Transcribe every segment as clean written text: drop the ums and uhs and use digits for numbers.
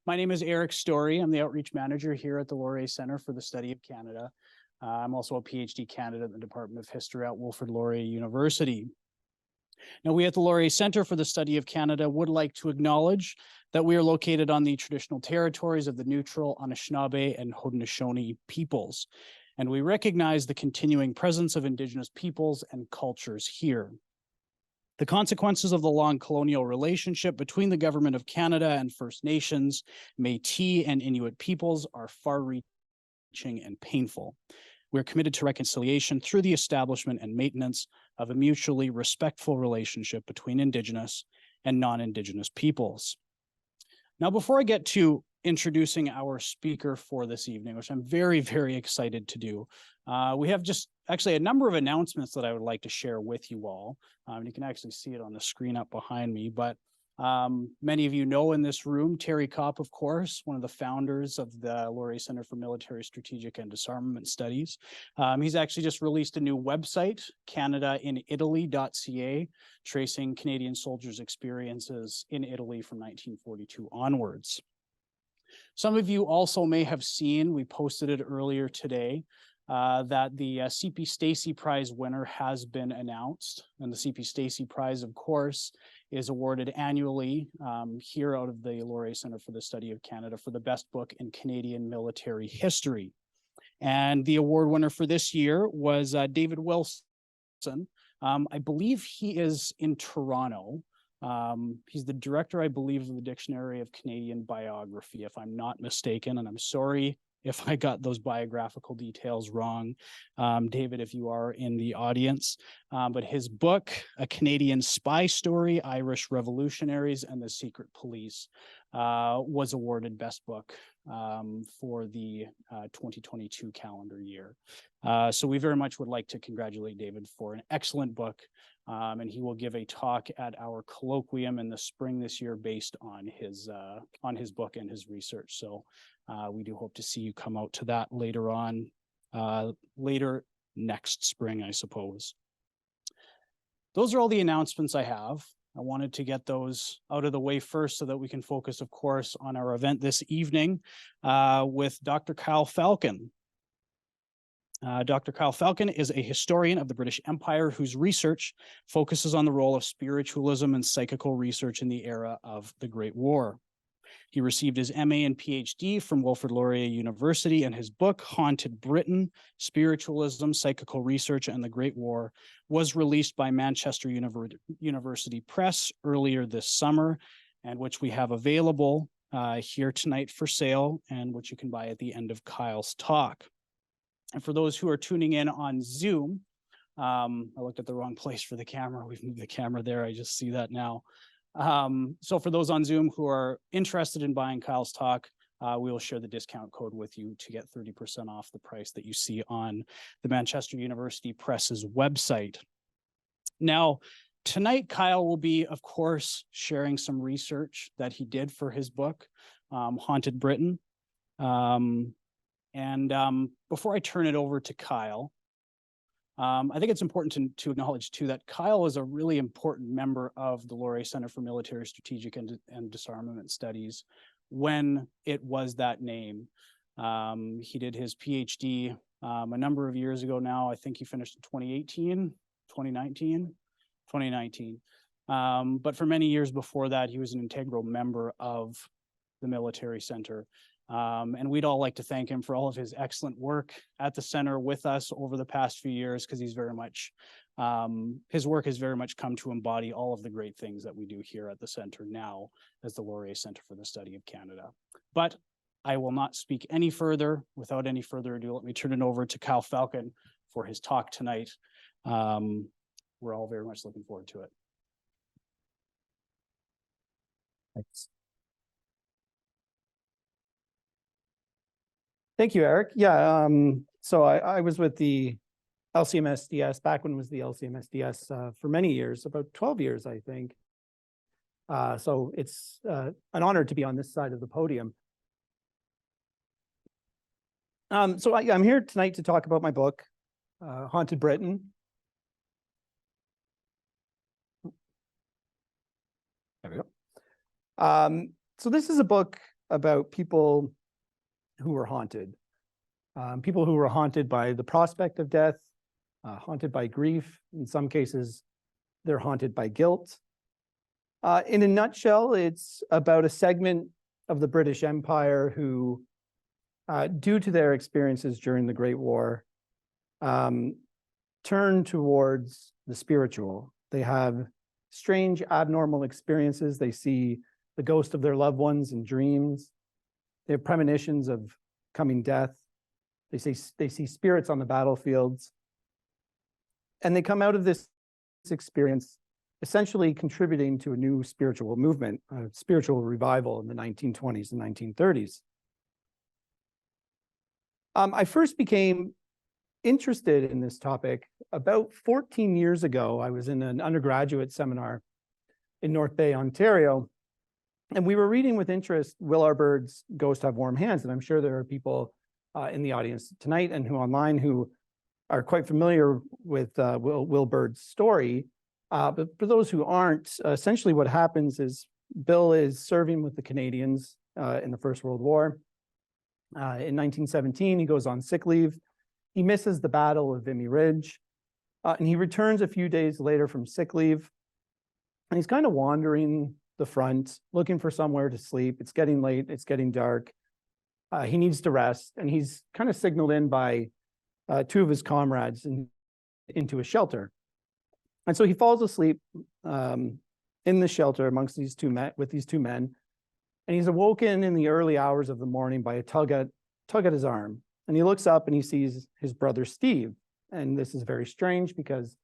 My name is Eric Story. I'm the Outreach Manager here at the Laurier Center for the Study of Canada. I'm also a PhD candidate in the Department of History at Wilfrid Laurier University. Now, we at the Laurier Center for the Study of Canada would like to acknowledge that we are located on the traditional territories of the neutral Anishinaabe and Haudenosaunee peoples, and we recognize the continuing presence of Indigenous peoples and cultures here. The consequences of the long colonial relationship between the Government of Canada and First Nations, Métis, and Inuit peoples are far-reaching and painful. We're committed to reconciliation through the establishment and maintenance of a mutually respectful relationship between Indigenous and non-Indigenous peoples. Now, before I get to introducing our speaker for this evening, which I'm very, very excited to do, we have just actually a number of announcements that I would like to share with you all. You can actually see it on the screen up behind me, but many of you know in this room, Terry Kopp, of course, one of the founders of the Laurier Center for Military Strategic and Disarmament Studies. He's actually just released a new website, CanadaInItaly.ca, tracing Canadian soldiers' experiences in Italy from 1942 onwards. Some of you also may have seen, we posted it earlier today, that the C.P. Stacey Prize winner has been announced. And the C.P. Stacey Prize, of course, is awarded annually here out of the Laurier Center for the Study of Canada for the best book in Canadian military history. And the award winner for this year was David Wilson. I believe he is in Toronto. He's the director, I believe, of the Dictionary of Canadian Biography, if I'm not mistaken, and I'm sorry if I got those biographical details wrong, David, if you are in the audience. But his book, A Canadian Spy Story, Irish Revolutionaries and the Secret Police, was awarded Best Book for the 2022 calendar year. So we very much would like to congratulate David for an excellent book, and he will give a talk at our colloquium in the spring this year based on his book and his research. So we do hope to see you come out to that later on, later next spring, I suppose. Those are all the announcements I have. I wanted to get those out of the way first so that we can focus, of course, on our event this evening with Dr. Kyle Falcon. Dr. Kyle Falcon is a historian of the British Empire whose research focuses on the role of spiritualism and psychical research in the era of the Great War. He received his MA and PhD from Wilfrid Laurier University, and his book, Haunted Britain, Spiritualism, Psychical Research, and the Great War, was released by Manchester University Press earlier this summer, and which we have available here tonight for sale, and which you can buy at the end of Kyle's talk. And for those who are tuning in on Zoom, I looked at the wrong place for the camera. We've moved the camera there. I just see that now. So for those on Zoom who are interested in buying Kyle's talk, we will share the discount code with you to get 30% off the price that you see on the Manchester University Press's website. Now, tonight, Kyle will be, of course, sharing some research that he did for his book, Haunted Britain. Before I turn it over to Kyle, I think it's important to acknowledge, too, that Kyle is a really important member of the Laurier Center for Military Strategic and Disarmament Studies when it was that name. He did his PhD a number of years ago now. I think he finished in 2018, 2019. But for many years before that, he was an integral member of the Military Center. And we'd all like to thank him for all of his excellent work at the center with us over the past few years, because he's very much, his work has very much come to embody all of the great things that we do here at the center now as the Laurier Center for the Study of Canada. But I will not speak any further. Without any further ado, let me turn it over to Kyle Falcon for his talk tonight. We're all very much looking forward to it. Thanks. Thank you, Eric. Yeah, so I was with the LCMSDS back when it was the LCMSDS for many years, about 12 years, I think. So it's an honor to be on this side of the podium. So I'm here tonight to talk about my book, Haunted Britain. There we go. So this is a book about people who were haunted. People who were haunted by the prospect of death, haunted by grief. In some cases, they're haunted by guilt. In a nutshell, it's about a segment of the British Empire who, due to their experiences during the Great War, turn towards the spiritual. They have strange, abnormal experiences. They see the ghost of their loved ones in dreams. They have premonitions of coming death. They see spirits on the battlefields. And they come out of this experience essentially contributing to a new spiritual movement, a spiritual revival in the 1920s and 1930s. I first became interested in this topic about 14 years ago. I was in an undergraduate seminar in North Bay, Ontario, and we were reading with interest Will R. Bird's Ghosts Have Warm Hands, and I'm sure there are people in the audience tonight and who online who are quite familiar with Will Bird's story. But for those who aren't, essentially what happens is Bill is serving with the Canadians in the First World War. In 1917, he goes on sick leave. He misses the Battle of Vimy Ridge, and he returns a few days later from sick leave. And he's kind of wandering the front, looking for somewhere to sleep. It's getting late, it's getting dark. He needs to rest, and he's kind of signaled in by two of his comrades into a shelter. And so he falls asleep in the shelter amongst these two men, and he's awoken in the early hours of the morning by a tug at his arm. And he looks up and he sees his brother Steve. And this is very strange because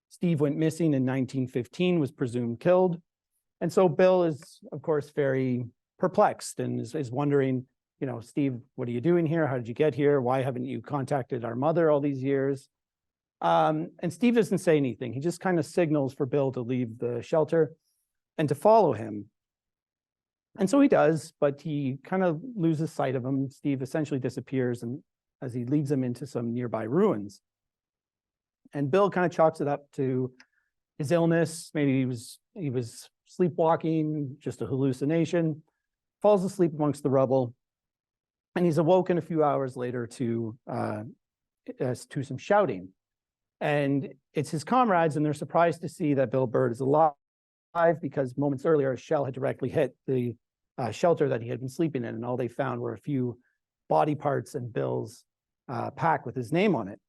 Steve went missing in 1915, was presumed killed. And so Bill is, of course, very perplexed and is wondering, you know, Steve, what are you doing here? How did you get here? Why haven't you contacted our mother all these years? And Steve doesn't say anything. He just kind of signals for Bill to leave the shelter and to follow him. And so he does, but he kind of loses sight of him. Steve essentially disappears, and as he leads him into some nearby ruins. And Bill kind of chalks it up to his illness. Maybe he was sleepwalking, just a hallucination, falls asleep amongst the rubble, and he's awoken a few hours later to some shouting. And it's his comrades, and they're surprised to see that Bill Bird is alive because moments earlier a shell had directly hit the shelter that he had been sleeping in, and all they found were a few body parts and Bill's pack with his name on it.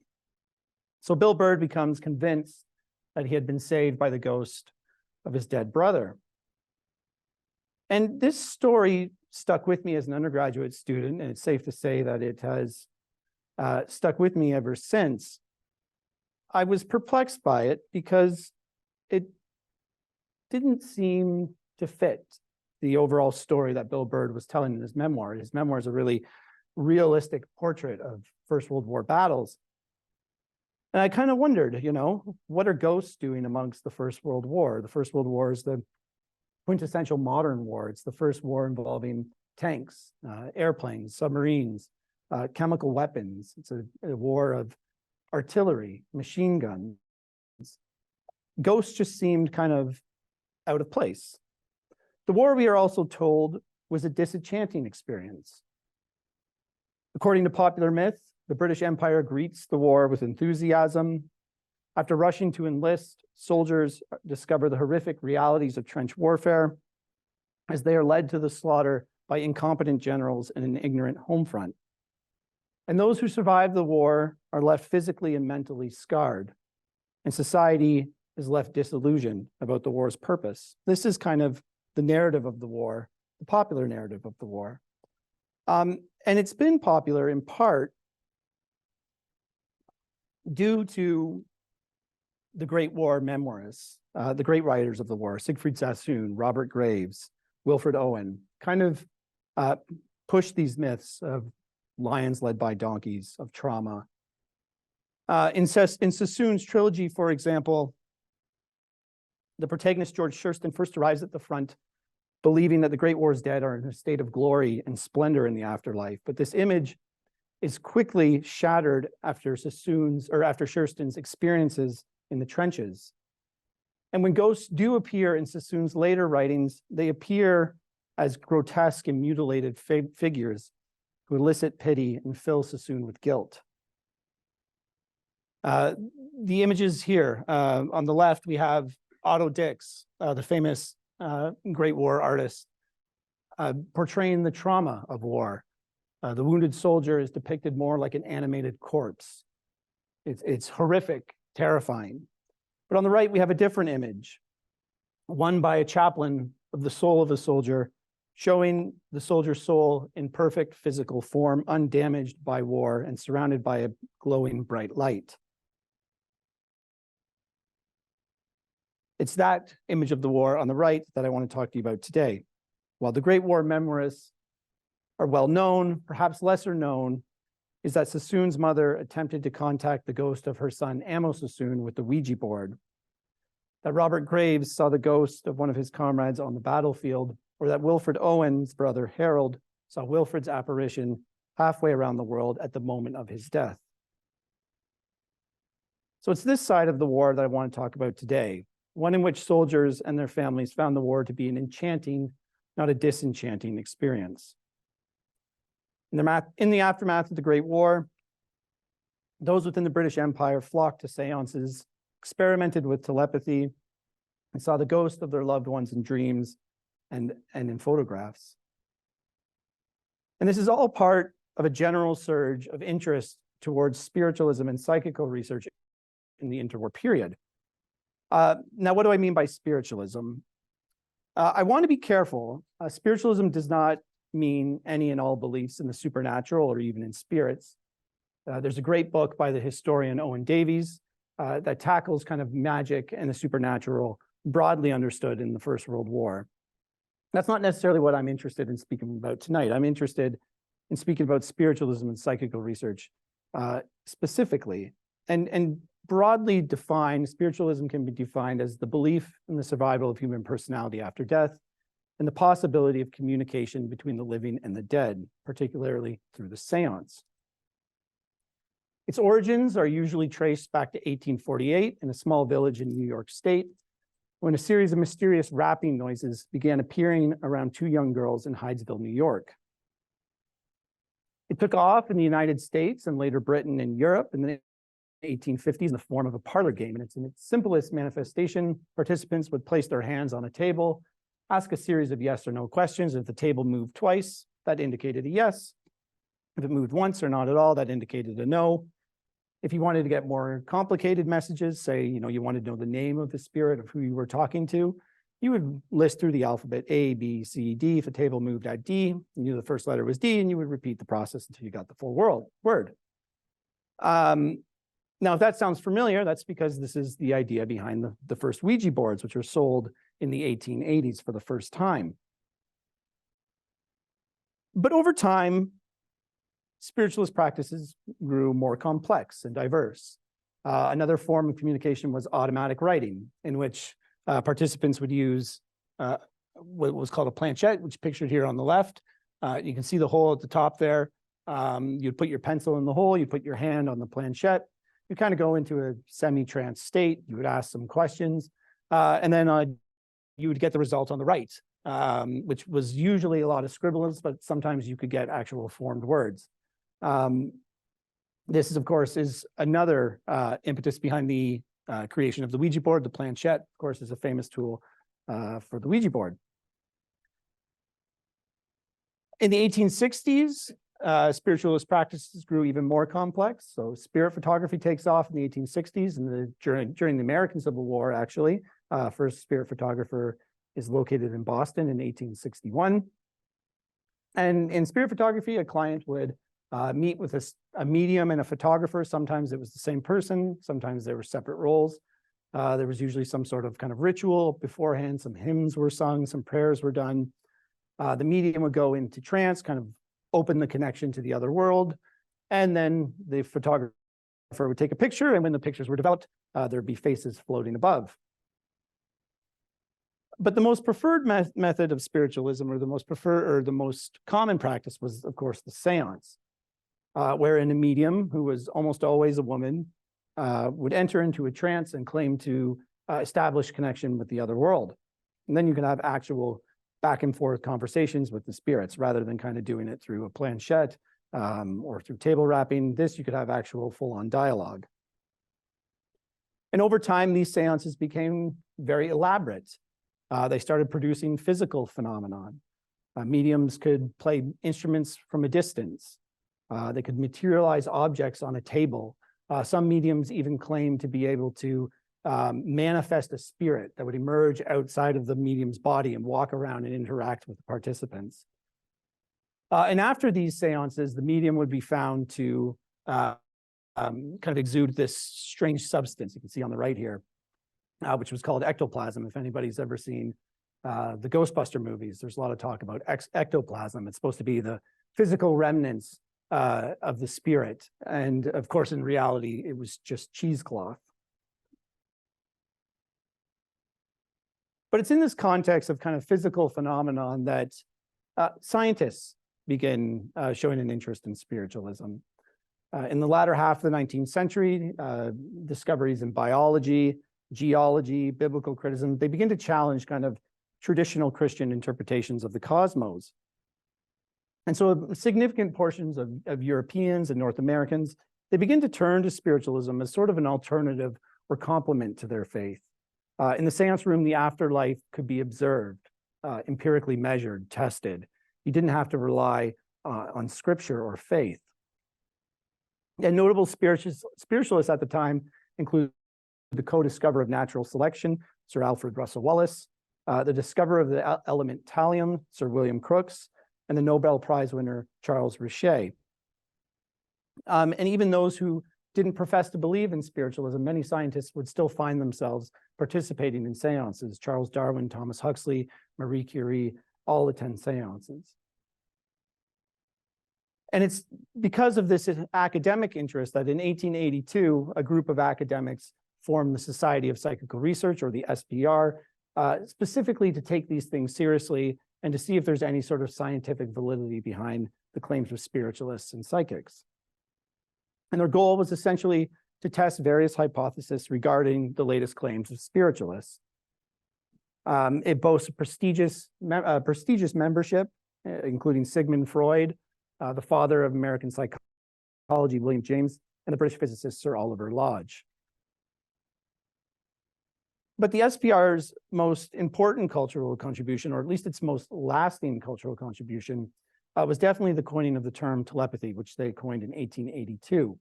So Bill Bird becomes convinced that he had been saved by the ghost of his dead brother. And this story stuck with me as an undergraduate student, and it's safe to say that it has stuck with me ever since. I was perplexed by it because it didn't seem to fit the overall story that Bill Bird was telling in his memoir. His memoir is a really realistic portrait of First World War battles. And I kind of wondered, you know, what are ghosts doing amongst the First World War? The First World War is the quintessential modern war. It's the first war involving tanks, airplanes, submarines, chemical weapons. It's a war of artillery, machine guns. Ghosts just seemed kind of out of place. The war, we are also told, was a disenchanting experience. According to popular myth, the British Empire greets the war with enthusiasm. After rushing to enlist, soldiers discover the horrific realities of trench warfare as they are led to the slaughter by incompetent generals and an ignorant home front. And those who survive the war are left physically and mentally scarred, and society is left disillusioned about the war's purpose. This is kind of the narrative of the war, the popular narrative of the war. And it's been popular in part due to the Great War memoirists, the great writers of the war, Siegfried Sassoon, Robert Graves, Wilfrid Owen, kind of pushed these myths of lions led by donkeys, of trauma. In Sassoon's trilogy, for example, the protagonist, George Shurston, first arrives at the front believing that the Great War's dead are in a state of glory and splendor in the afterlife. But this image is quickly shattered after Shurston's experiences in the trenches. And when ghosts do appear in Sassoon's later writings, they appear as grotesque and mutilated figures who elicit pity and fill Sassoon with guilt. The images here, on the left, we have Otto Dix, the famous Great War artist, portraying the trauma of war. The wounded soldier is depicted more like an animated corpse. It's horrific, terrifying. But on the right, we have a different image, one by a chaplain of the soul of a soldier, showing the soldier's soul in perfect physical form, undamaged by war and surrounded by a glowing bright light. It's that image of the war on the right that I want to talk to you about today. While the Great War memoirists are well known, perhaps lesser known, is that Sassoon's mother attempted to contact the ghost of her son, Amo Sassoon, with the Ouija board, that Robert Graves saw the ghost of one of his comrades on the battlefield, or that Wilfrid Owen's brother, Harold, saw Wilfrid's apparition halfway around the world at the moment of his death. So it's this side of the war that I want to talk about today, one in which soldiers and their families found the war to be an enchanting, not a disenchanting experience. In the aftermath of the Great War, those within the British Empire flocked to seances, experimented with telepathy, and saw the ghost of their loved ones in dreams and in photographs. And this is all part of a general surge of interest towards spiritualism and psychical research in the interwar period. Now, what do I mean by spiritualism? I want to be careful. Spiritualism does not mean any and all beliefs in the supernatural or even in spirits. There's a great book by the historian Owen Davies that tackles kind of magic and the supernatural broadly understood in the First World War. That's not necessarily what I'm interested in speaking about tonight. I'm interested in speaking about spiritualism and psychical research specifically. And broadly defined, spiritualism can be defined as the belief in the survival of human personality after death and the possibility of communication between the living and the dead, particularly through the seance. Its origins are usually traced back to 1848 in a small village in New York State, when a series of mysterious rapping noises began appearing around two young girls in Hydesville, New York. It took off in the United States and later Britain and Europe in the 1850s in the form of a parlor game. And it's in its simplest manifestation, participants would place their hands on a table, ask a series of yes or no questions. If the table moved twice, that indicated a yes. If it moved once or not at all, that indicated a no. If you wanted to get more complicated messages, say, you wanted to know the name of the spirit of who you were talking to, you would list through the alphabet A, B, C, D. If a table moved at D, you knew the first letter was D, and you would repeat the process until you got the full word. Now, if that sounds familiar, that's because this is the idea behind the first Ouija boards, which were sold in the 1880s for the first time. But over time, spiritualist practices grew more complex and diverse. Another form of communication was automatic writing, in which participants would use what was called a planchette, which is pictured here on the left. You can see the hole at the top there. You'd put your pencil in the hole, you put your hand on the planchette. You kind of go into a semi-trance state. You would ask some questions, and then you would get the result on the right, which was usually a lot of scribblings, but sometimes you could get actual formed words. This is, of course, is another impetus behind the creation of the Ouija board. The planchette, of course, is a famous tool for the Ouija board. In the 1860s, spiritualist practices grew even more complex. So spirit photography takes off in the 1860s and during the American Civil War, actually. First spirit photographer is located in Boston in 1861. And in spirit photography, a client would meet with a medium and a photographer. Sometimes it was the same person. Sometimes they were separate roles. There was usually some sort of kind of ritual beforehand. Some hymns were sung, some prayers were done. The medium would go into trance, kind of open the connection to the other world. And then the photographer would take a picture. And when the pictures were developed, there'd be faces floating above. But the most preferred method of spiritualism, or the most common practice, was, of course, the seance, wherein a medium, who was almost always a woman, would enter into a trance and claim to establish connection with the other world. And then you can have actual back and forth conversations with the spirits rather than kind of doing it through a planchette or through table rapping. This, you could have actual full-on dialogue. And over time, these seances became very elaborate. They started producing physical phenomenon. Mediums could play instruments from a distance. They could materialize objects on a table. Some mediums even claimed to be able to manifest a spirit that would emerge outside of the medium's body and walk around and interact with the participants. And after these seances, the medium would be found to kind of exude this strange substance you can see on the right here, which was called ectoplasm. If anybody's ever seen the Ghostbuster movies, there's a lot of talk about ectoplasm. It's supposed to be the physical remnants of the spirit. And of course, in reality, it was just cheesecloth. But it's in this context of kind of physical phenomenon that scientists begin showing an interest in spiritualism. In the latter half of the 19th century, discoveries in biology, geology, biblical criticism, they begin to challenge kind of traditional Christian interpretations of the cosmos. And so significant portions of Europeans and North Americans, they begin to turn to spiritualism as sort of an alternative or complement to their faith. In the seance room, the afterlife could be observed, empirically measured, tested. You didn't have to rely on scripture or faith. And notable spiritualists at the time include the co-discoverer of natural selection, Sir Alfred Russel Wallace, the discoverer of the element thallium, Sir William Crookes, and the Nobel Prize winner, Charles Richet. And even those who didn't profess to believe in spiritualism, many scientists would still find themselves participating in seances. Charles Darwin, Thomas Huxley, Marie Curie, all attend seances. And it's because of this academic interest that in 1882, a group of academics formed the Society of Psychical Research, or the SPR, specifically to take these things seriously and to see if there's any sort of scientific validity behind the claims of spiritualists and psychics. And their goal was essentially to test various hypotheses regarding the latest claims of spiritualists. It boasts a prestigious membership, including Sigmund Freud, the father of American psychology, William James, and the British physicist, Sir Oliver Lodge. But the SPR's most important cultural contribution, or at least its most lasting cultural contribution, was definitely the coining of the term telepathy, which they coined in 1882.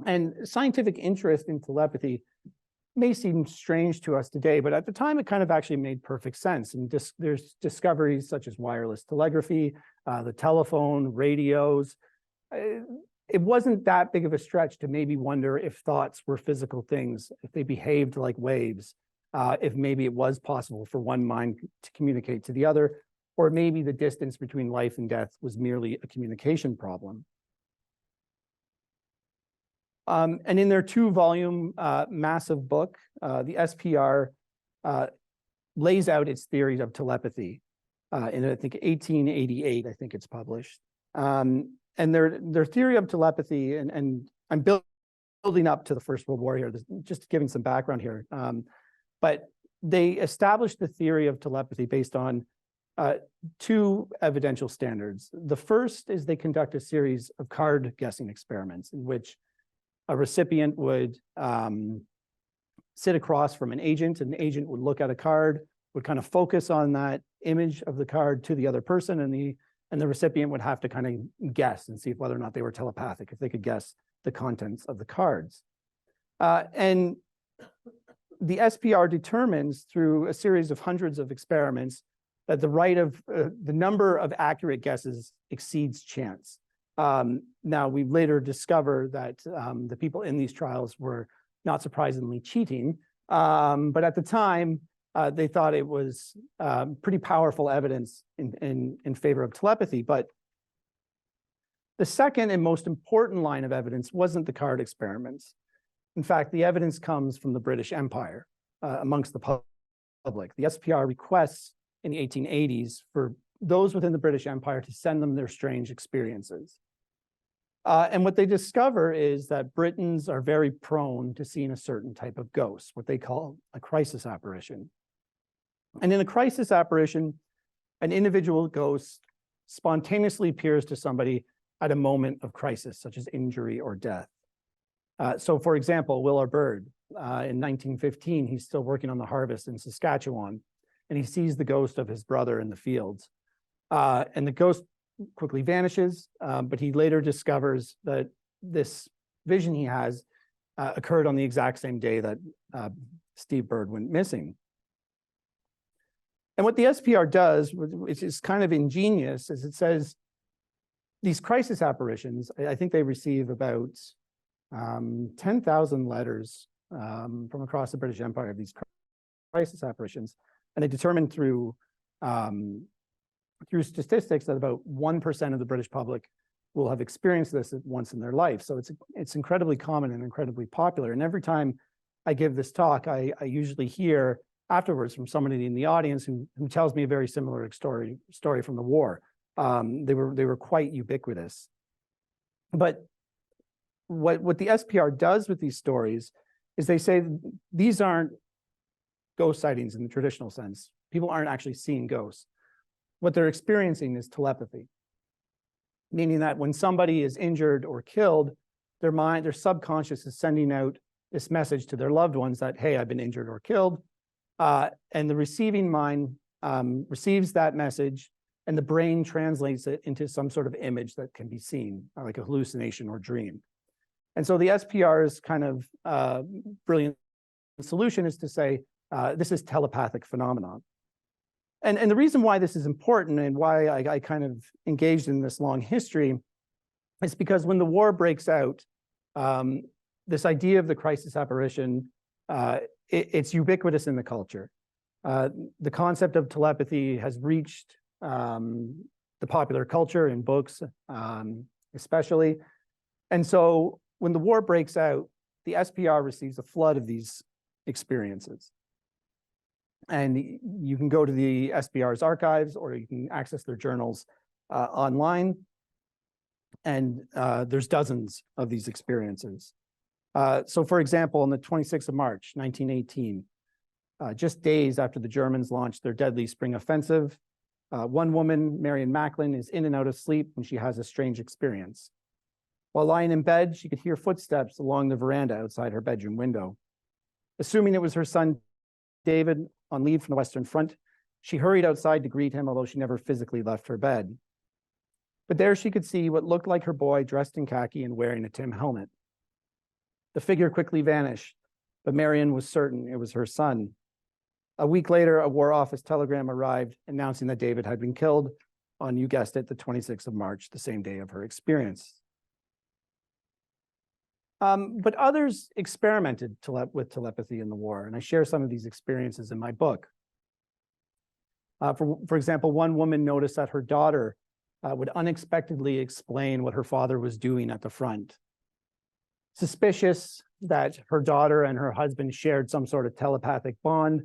And scientific interest in telepathy may seem strange to us today, but at the time it kind of actually made perfect sense. And there's discoveries such as wireless telegraphy, the telephone, radios. It wasn't that big of a stretch to maybe wonder if thoughts were physical things, if they behaved like waves, if maybe it was possible for one mind to communicate to the other, or maybe the distance between life and death was merely a communication problem. And in their 2-volume massive book, the SPR lays out its theories of telepathy. In, I think, 1888, I think it's published. And their theory of telepathy, and I'm building up to the First World War here, just giving some background here. But they established the theory of telepathy based on 2 evidential standards. The first is they conduct a series of card guessing experiments in which a recipient would sit across from an agent, and the agent would look at a card, would kind of focus on that image of the card to the other person, and the recipient would have to kind of guess and see whether or not they were telepathic, if they could guess the contents of the cards. And the SPR determines through a series of hundreds of experiments that the number of accurate guesses exceeds chance. Now, we later discover that the people in these trials were not surprisingly cheating, but at the time, they thought it was pretty powerful evidence in favor of telepathy. But the second and most important line of evidence wasn't the card experiments. In fact, the evidence comes from the British Empire amongst the public. The SPR requests in the 1880s for those within the British Empire to send them their strange experiences. And what they discover is that Britons are very prone to seeing a certain type of ghost, what they call a crisis apparition. And in a crisis apparition, an individual ghost spontaneously appears to somebody at a moment of crisis, such as injury or death. So for example, Willard Bird, in 1915, he's still working on the harvest in Saskatchewan, and he sees the ghost of his brother in the fields. And the ghost quickly vanishes, but he later discovers that this vision he has occurred on the exact same day that Steve Bird went missing. And what the SPR does, which is kind of ingenious, is it says these crisis apparitions, I think they receive about 10,000 letters from across the British Empire of these crisis apparitions. And they determined through statistics that about 1% of the British public will have experienced this once in their life. So it's incredibly common and incredibly popular. And every time I give this talk, I usually hear afterwards from somebody in the audience who tells me a very similar story from the war. They were quite ubiquitous. But what the SPR does with these stories is they say these aren't ghost sightings in the traditional sense. People aren't actually seeing ghosts. What they're experiencing is telepathy, meaning that when somebody is injured or killed, their subconscious is sending out this message to their loved ones that, hey, I've been injured or killed. And the receiving mind receives that message, and the brain translates it into some sort of image that can be seen, like a hallucination or dream. And so the SPR's kind of brilliant solution is to say, this is telepathic phenomenon. And the reason why this is important and why I kind of engaged in this long history is because when the war breaks out, this idea of the crisis apparition, it's ubiquitous in the culture. The concept of telepathy has reached the popular culture in books, especially. And so when the war breaks out, the SPR receives a flood of these experiences. And you can go to the SPR's archives, or you can access their journals online. And there's dozens of these experiences. So for example, on the 26th of March, 1918, just days after the Germans launched their deadly spring offensive, one woman, Marion Macklin, is in and out of sleep when she has a strange experience. While lying in bed, she could hear footsteps along the veranda outside her bedroom window. Assuming it was her son, David, on leave from the Western Front, she hurried outside to greet him, although she never physically left her bed. But there she could see what looked like her boy dressed in khaki and wearing a Tim helmet. The figure quickly vanished, but Marion was certain it was her son. A week later, a War Office telegram arrived announcing that David had been killed on, you guessed it, the 26th of March, the same day of her experience. But others experimented with telepathy in the war, and I share some of these experiences in my book. For example, one woman noticed that her daughter would unexpectedly explain what her father was doing at the front. Suspicious that her daughter and her husband shared some sort of telepathic bond,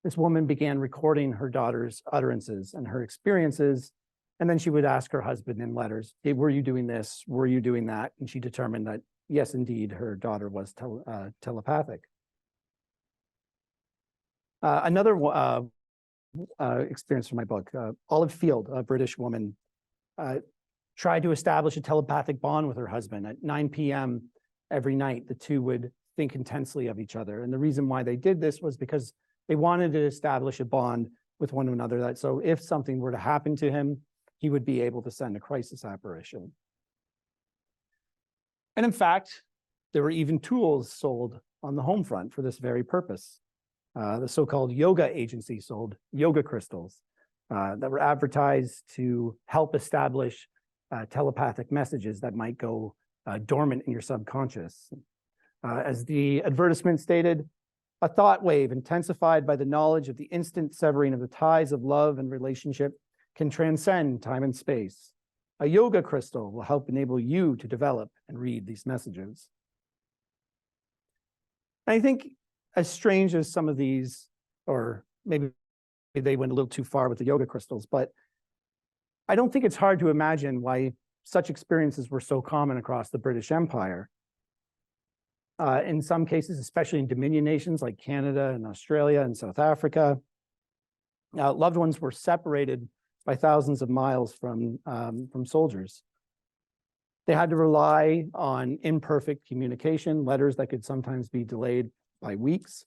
this woman began recording her daughter's utterances and her experiences, and then she would ask her husband in letters, hey, were you doing this? Were you doing that? And she determined that, yes, indeed, her daughter was telepathic. Another experience from my book, Olive Field, a British woman, tried to establish a telepathic bond with her husband. At 9 p.m. every night, the two would think intensely of each other. And the reason why they did this was because they wanted to establish a bond with one another, that so if something were to happen to him, he would be able to send a crisis apparition. And in fact, there were even tools sold on the home front for this very purpose. The so-called yoga agency sold yoga crystals that were advertised to help establish telepathic messages that might go dormant in your subconscious. As the advertisement stated, a thought wave intensified by the knowledge of the instant severing of the ties of love and relationship can transcend time and space. A yoga crystal will help enable you to develop and read these messages. I think as strange as some of these, or maybe they went a little too far with the yoga crystals, but I don't think it's hard to imagine why such experiences were so common across the British Empire. In some cases, especially in Dominion nations like Canada and Australia and South Africa, Loved ones were separated by thousands of miles from soldiers. They had to rely on imperfect communication, letters that could sometimes be delayed by weeks.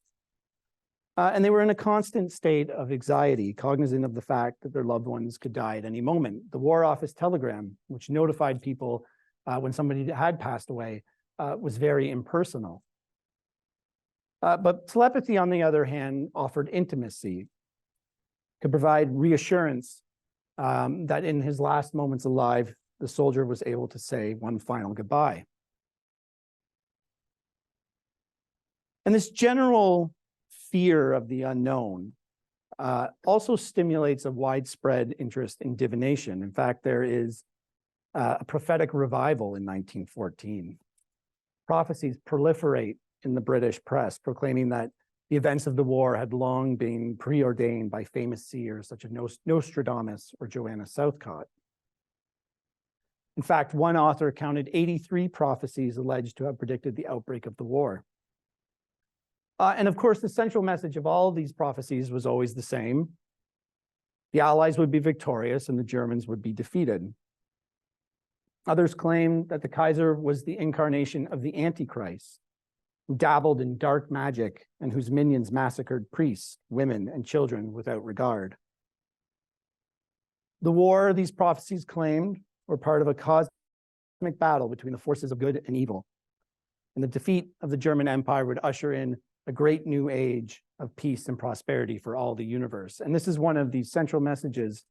And they were in a constant state of anxiety, cognizant of the fact that their loved ones could die at any moment. The War Office telegram, which notified people when somebody had passed away, was very impersonal. But telepathy, on the other hand, offered intimacy, could provide reassurance that in his last moments alive, the soldier was able to say one final goodbye. And this general fear of the unknown also stimulates a widespread interest in divination. In fact, there is a prophetic revival in 1914. Prophecies proliferate in the British press, proclaiming that the events of the war had long been preordained by famous seers such as Nostradamus or Joanna Southcott. In fact, one author counted 83 prophecies alleged to have predicted the outbreak of the war. And of course, the central message of all of these prophecies was always the same. The Allies would be victorious and the Germans would be defeated. Others claimed that the Kaiser was the incarnation of the Antichrist, who dabbled in dark magic and whose minions massacred priests, women, and children without regard. The war, these prophecies claimed, were part of a cosmic battle between the forces of good and evil. And the defeat of the German Empire would usher in a great new age of peace and prosperity for all the universe. And this is one of the central messages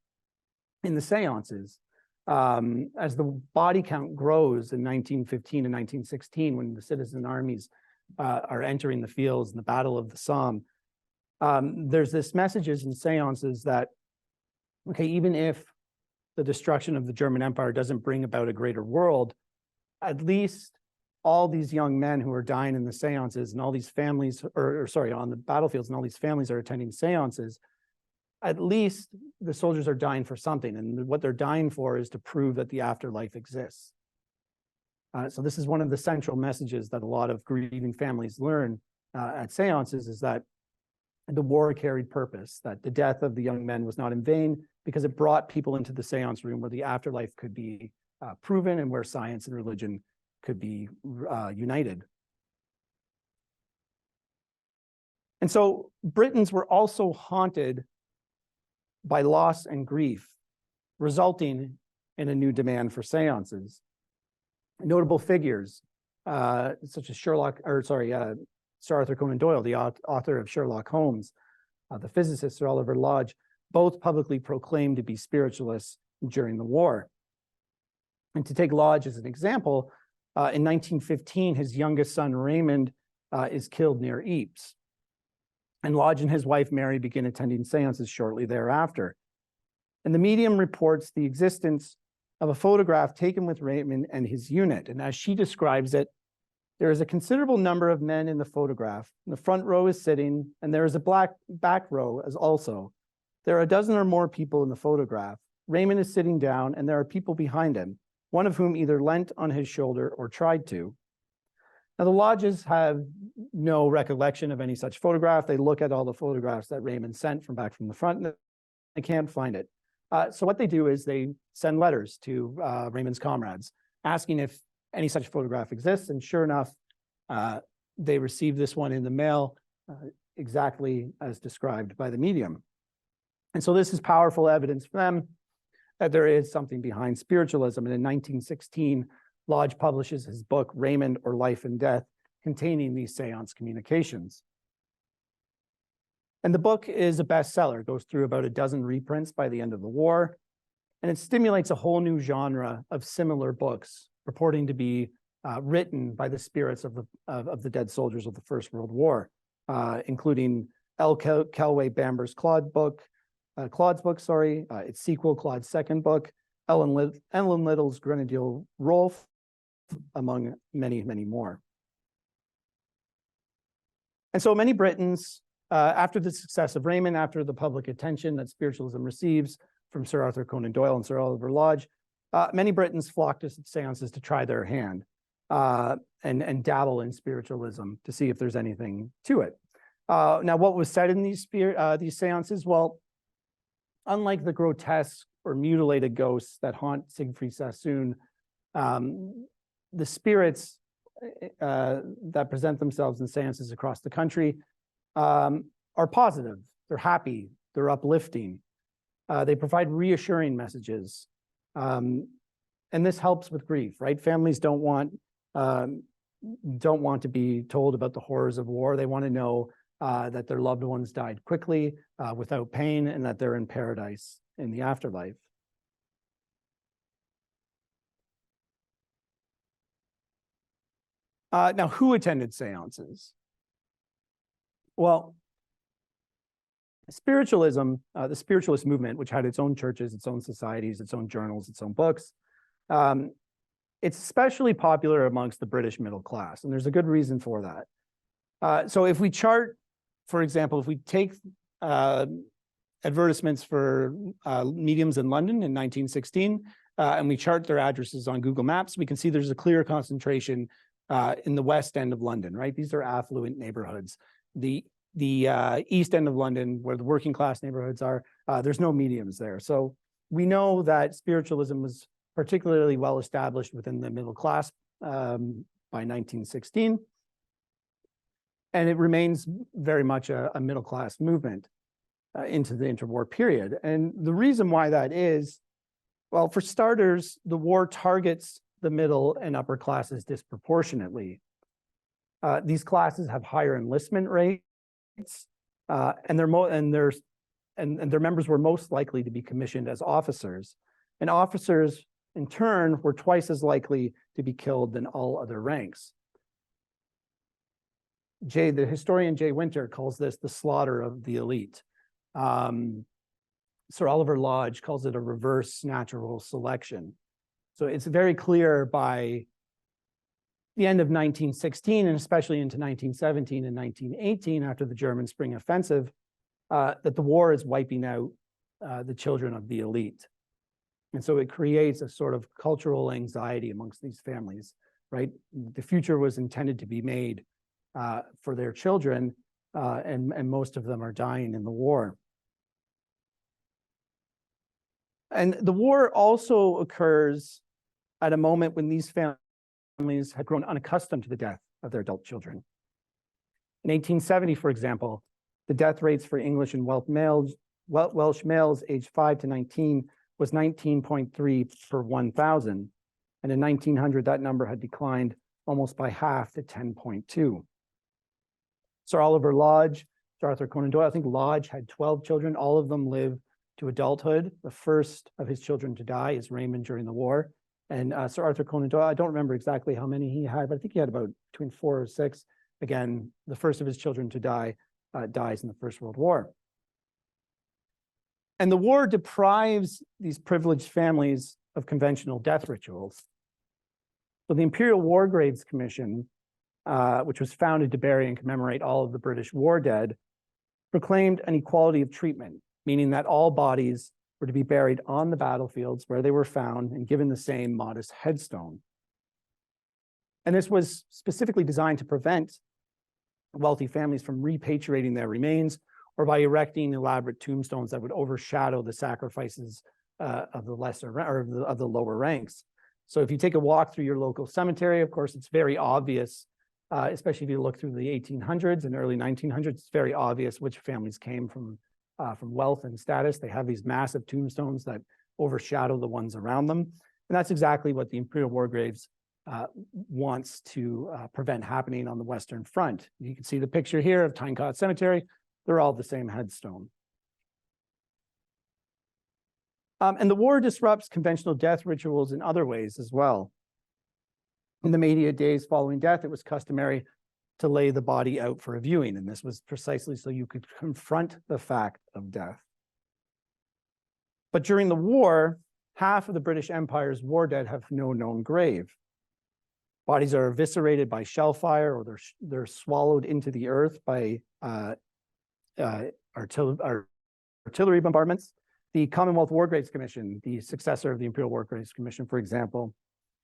in the seances. As the body count grows in 1915 and 1916, when the citizen armies are entering the fields in the Battle of the Somme, there's this messages in seances that, okay, even if the destruction of the German Empire doesn't bring about a greater world, at least all these young men who are dying in the seances and all these families, on the battlefields, and all these families are attending seances, at least the soldiers are dying for something. And what they're dying for is to prove that the afterlife exists. So this is one of the central messages that a lot of grieving families learn at seances, is that the war carried purpose, that the death of the young men was not in vain, because it brought people into the seance room where the afterlife could be proven and where science and religion could be united. And so Britons were also haunted by loss and grief, resulting in a new demand for seances. Notable figures such as Sir Arthur Conan Doyle, the author of Sherlock Holmes, the physicist Sir Oliver Lodge, both publicly proclaimed to be spiritualists during the war. And to take Lodge as an example, in 1915, his youngest son Raymond is killed near Ypres. And Lodge and his wife Mary begin attending seances shortly thereafter. And the medium reports the existence of a photograph taken with Raymond and his unit. And as she describes it, there is a considerable number of men in the photograph. The front row is sitting, and there is a black back row as also. There are a dozen or more people in the photograph. Raymond is sitting down, and there are people behind him, one of whom either leant on his shoulder or tried to. Now, the Lodges have no recollection of any such photograph. They look at all the photographs that Raymond sent from back from the front, and they can't find it. So what they do is they send letters to Raymond's comrades, asking if any such photograph exists. And sure enough, they receive this one in the mail, exactly as described by the medium. And so this is powerful evidence for them that there is something behind spiritualism. And in 1916, Lodge publishes his book, Raymond or Life and Death, containing these seance communications. And the book is a bestseller. It goes through about a dozen reprints by the end of the war. And it stimulates a whole new genre of similar books purporting to be written by the spirits of the dead soldiers of the First World War, including L. Kelway Bamber's Claude's book, its sequel, Claude's second book, Ellen Little's Grenadier Rolfe, among many, many more. And so many Britons, after the success of Raymond, after the public attention that spiritualism receives from Sir Arthur Conan Doyle and Sir Oliver Lodge, many Britons flock to seances to try their hand and dabble in spiritualism to see if there's anything to it. Now, what was said in these seances? Well, unlike the grotesque or mutilated ghosts that haunt Siegfried Sassoon, the spirits that present themselves in seances across the country are positive, they're happy, they're uplifting. They provide reassuring messages. And this helps with grief, right? Families don't want to be told about the horrors of war. They want to know that their loved ones died quickly, without pain, and that they're in paradise in the afterlife. Now, who attended seances? Well, spiritualism, the spiritualist movement, which had its own churches, its own societies, its own journals, its own books, it's especially popular amongst the British middle class, and there's a good reason for that. So if we chart, for example, if we take advertisements for mediums in London in 1916, and we chart their addresses on Google Maps, we can see there's a clear concentration in the West End of London, right? These are affluent neighborhoods. The East End of London, where the working class neighborhoods are, there's no mediums there. So we know that spiritualism was particularly well established within the middle class by 1916. And it remains very much a middle class movement into the interwar period. And the reason why that is, well, for starters, the war targets the middle and upper classes disproportionately. These classes have higher enlistment rates, and their members were most likely to be commissioned as officers. And officers, in turn, were twice as likely to be killed than all other ranks. The historian Jay Winter calls this the slaughter of the elite. Sir Oliver Lodge calls it a reverse natural selection. So it's very clear by the end of 1916, and especially into 1917 and 1918, after the German Spring Offensive, that the war is wiping out the children of the elite. And so it creates a sort of cultural anxiety amongst these families, right? The future was intended to be made for their children, and most of them are dying in the war. And the war also occurs at a moment when these families had grown unaccustomed to the death of their adult children. In 1870, for example, the death rates for English and Welsh males aged 5 to 19 was 19.3 per 1,000. And in 1900, that number had declined almost by half to 10.2. Sir Oliver Lodge, Sir Arthur Conan Doyle, I think Lodge had 12 children. All of them lived to adulthood. The first of his children to die is Raymond during the war. And Sir Arthur Conan Doyle, I don't remember exactly how many he had, but I think he had about between 4 or 6. Again, the first of his children to die dies in the First World War. And the war deprives these privileged families of conventional death rituals. So the Imperial War Graves Commission, which was founded to bury and commemorate all of the British war dead, proclaimed an equality of treatment, meaning that all bodies were to be buried on the battlefields where they were found and given the same modest headstone. And this was specifically designed to prevent wealthy families from repatriating their remains or by erecting elaborate tombstones that would overshadow the sacrifices of the lesser or of the lower ranks. So if you take a walk through your local cemetery, of course, it's very obvious, especially if you look through the 1800s and early 1900s, it's very obvious which families came from wealth and status. They have these massive tombstones that overshadow the ones around them. And that's exactly what the Imperial War Graves wants to prevent happening on the Western Front. You can see the picture here of Tynecott Cemetery. They're all the same headstone. And the war disrupts conventional death rituals in other ways as well. In the immediate days following death, it was customary to lay the body out for a viewing, and this was precisely so you could confront the fact of death. But during the war, half of the British Empire's war dead have no known grave. Bodies are eviscerated by shell fire, or they're swallowed into the earth by artillery bombardments. The Commonwealth War Graves Commission, the successor of the Imperial War Graves Commission, for example,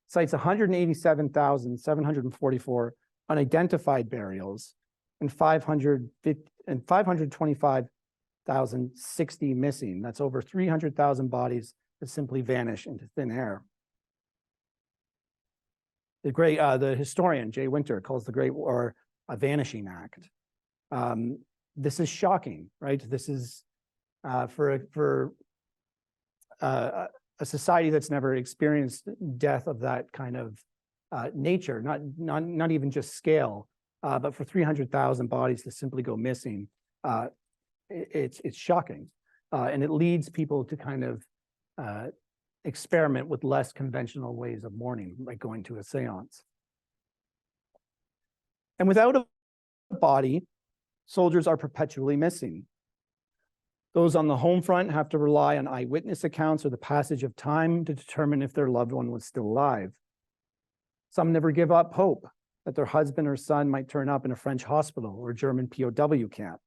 cites 187,744 unidentified burials and 525,000 300,060 missing. That's over 300,000 bodies that simply vanish into thin air. The historian Jay Winter calls the Great War a vanishing act. This is shocking, right? This is for a society that's never experienced death of that kind of nature, not even just scale, but for 300,000 bodies to simply go missing, it's shocking, and it leads people to kind of experiment with less conventional ways of mourning, like going to a seance. And without a body, soldiers are perpetually missing. Those on the home front have to rely on eyewitness accounts or the passage of time to determine if their loved one was still alive. Some never give up hope that their husband or son might turn up in a French hospital or German POW camp,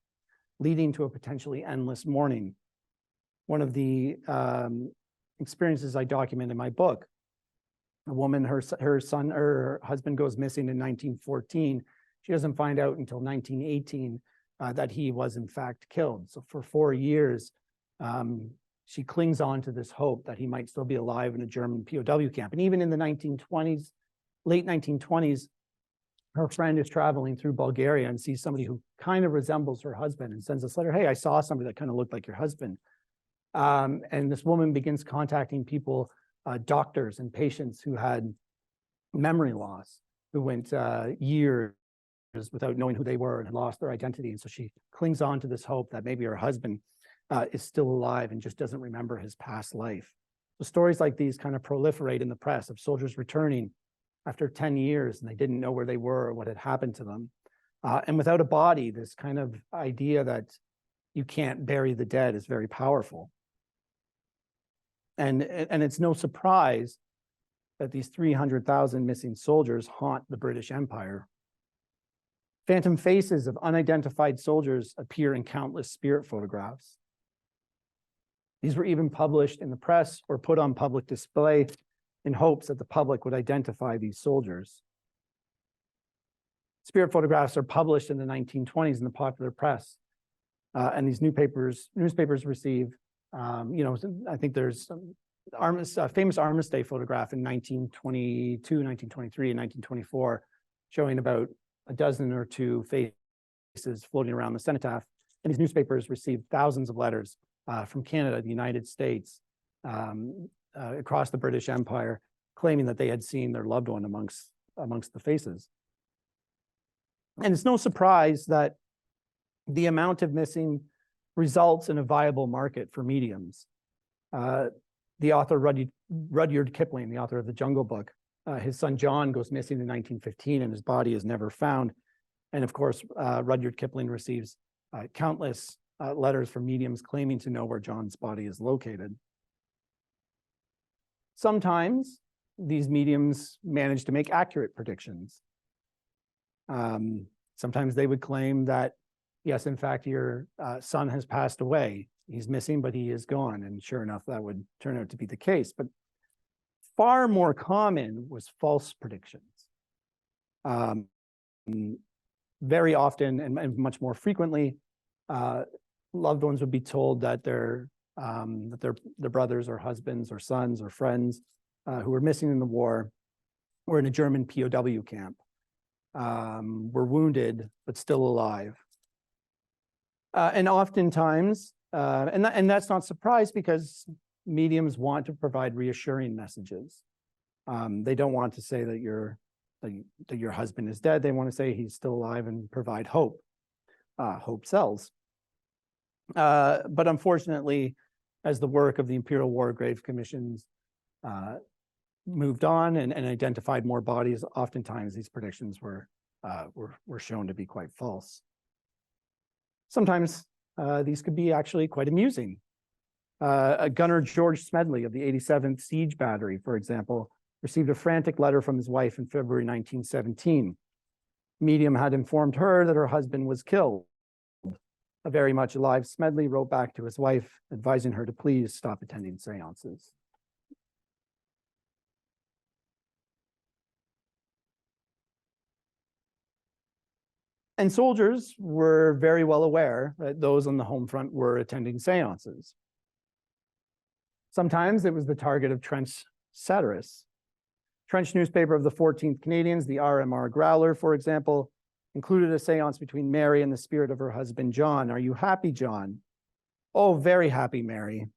leading to a potentially endless mourning. One of the experiences I document in my book, a woman, her husband goes missing in 1914. She doesn't find out until 1918 that he was in fact killed. So for 4 years, she clings on to this hope that he might still be alive in a German POW camp. And even in the 1920s, late 1920s, her friend is traveling through Bulgaria and sees somebody who kind of resembles her husband and sends this letter, "Hey, I saw somebody that kind of looked like your husband." And this woman begins contacting people, doctors and patients who had memory loss, who went years without knowing who they were and had lost their identity. And so she clings on to this hope that maybe her husband is still alive and just doesn't remember his past life. So stories like these kind of proliferate in the press of soldiers returning after 10 years and they didn't know where they were or what had happened to them. And without a body, this kind of idea that you can't bury the dead is very powerful. And it's no surprise that these 300,000 missing soldiers haunt the British Empire. Phantom faces of unidentified soldiers appear in countless spirit photographs. These were even published in the press or put on public display in hopes that the public would identify these soldiers. Spirit photographs are published in the 1920s in the popular press. And these newspapers receive, I think there's a famous Armistice Day photograph in 1922, 1923, and 1924, showing about a dozen or two faces floating around the cenotaph. And these newspapers received thousands of letters from Canada, the United States, across the British Empire, claiming that they had seen their loved one amongst the faces. And it's no surprise that the amount of missing results in a viable market for mediums. The author Rudyard Kipling, the author of The Jungle Book, his son John goes missing in 1915 and his body is never found. And of course, Rudyard Kipling receives countless letters from mediums claiming to know where John's body is located. Sometimes these mediums manage to make accurate predictions. Sometimes they would claim that, yes, in fact, your son has passed away. He's missing, but he is gone. And sure enough, that would turn out to be the case. But far more common was false predictions. Very often and much more frequently, loved ones would be told that their brothers or husbands or sons or friends who were missing in the war were in a German POW camp, were wounded but still alive. And oftentimes, and that's not surprised because mediums want to provide reassuring messages. They don't want to say that your husband is dead. They want to say he's still alive and provide hope. Hope sells. But unfortunately, as the work of the Imperial War Graves Commissions moved on and identified more bodies, oftentimes these predictions were shown to be quite false. Sometimes these could be actually quite amusing. Gunner George Smedley of the 87th Siege Battery, for example, received a frantic letter from his wife in February 1917. Medium had informed her that her husband was killed. A very much alive Smedley wrote back to his wife, advising her to please stop attending seances. And soldiers were very well aware that those on the home front were attending seances. Sometimes it was the target of trench satirists. Trench newspaper of the 14th Canadians, the RMR Growler, for example, included a seance between Mary and the spirit of her husband, John. Are you happy, John? Oh, very happy, Mary.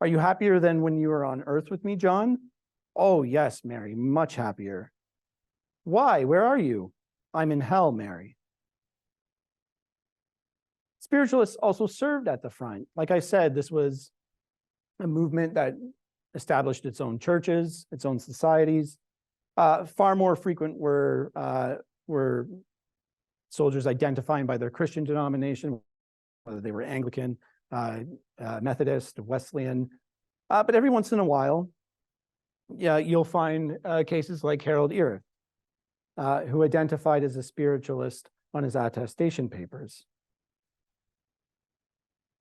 Are you happier than when you were on earth with me, John? Oh, yes, Mary, much happier. Why? Where are you? I'm in hell, Mary. Spiritualists also served at the front. Like I said, this was a movement that established its own churches, its own societies. Far more frequent were soldiers identifying by their Christian denomination, whether they were Anglican, Methodist, Wesleyan. But every once in a while, you'll find cases like Harold Irith, who identified as a spiritualist on his attestation papers.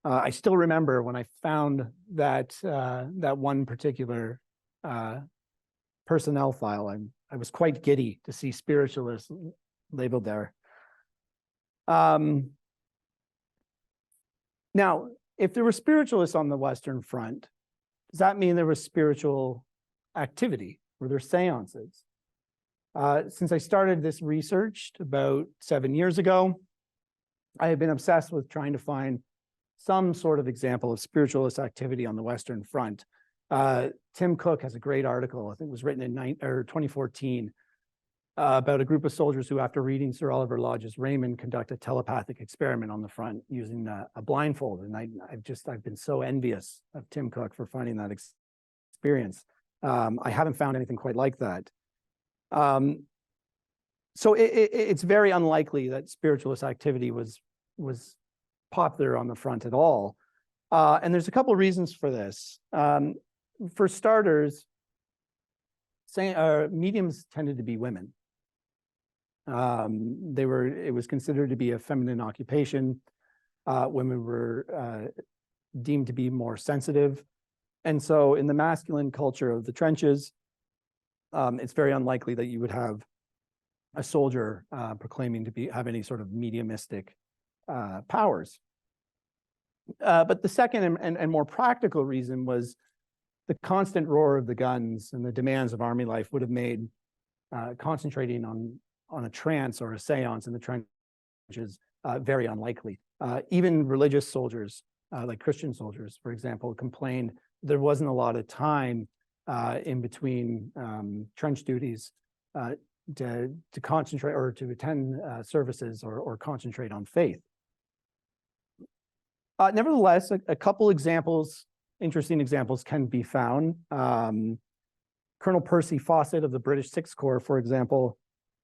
I still remember when I found that one particular personnel file. I was quite giddy to see spiritualist labeled there. Now, if there were spiritualists on the Western Front, does that mean there was spiritual activity? Were there seances? Since I started this research about 7 years ago, I have been obsessed with trying to find some sort of example of spiritualist activity on the Western Front. Tim Cook has a great article, I think it was written in 2014, about a group of soldiers who, after reading Sir Oliver Lodge's Raymond, conduct a telepathic experiment on the front using a blindfold. And I've been so envious of Tim Cook for finding that experience. I haven't found anything quite like that. So it's very unlikely that spiritualist activity was popular on the front at all. And there's a couple of reasons for this. For starters, mediums tended to be women. It was considered to be a feminine occupation. Women were deemed to be more sensitive. And so in the masculine culture of the trenches, it's very unlikely that you would have a soldier proclaiming to have any sort of mediumistic powers. But the second and more practical reason was the constant roar of the guns and the demands of army life would have made concentrating on a trance or a seance in the trenches very unlikely. Even religious soldiers, like Christian soldiers, for example, complained there wasn't a lot of time in between trench duties to concentrate or to attend services or concentrate on faith. Nevertheless, a couple examples, interesting examples, can be found. Colonel Percy Fawcett of the British Sixth Corps, for example,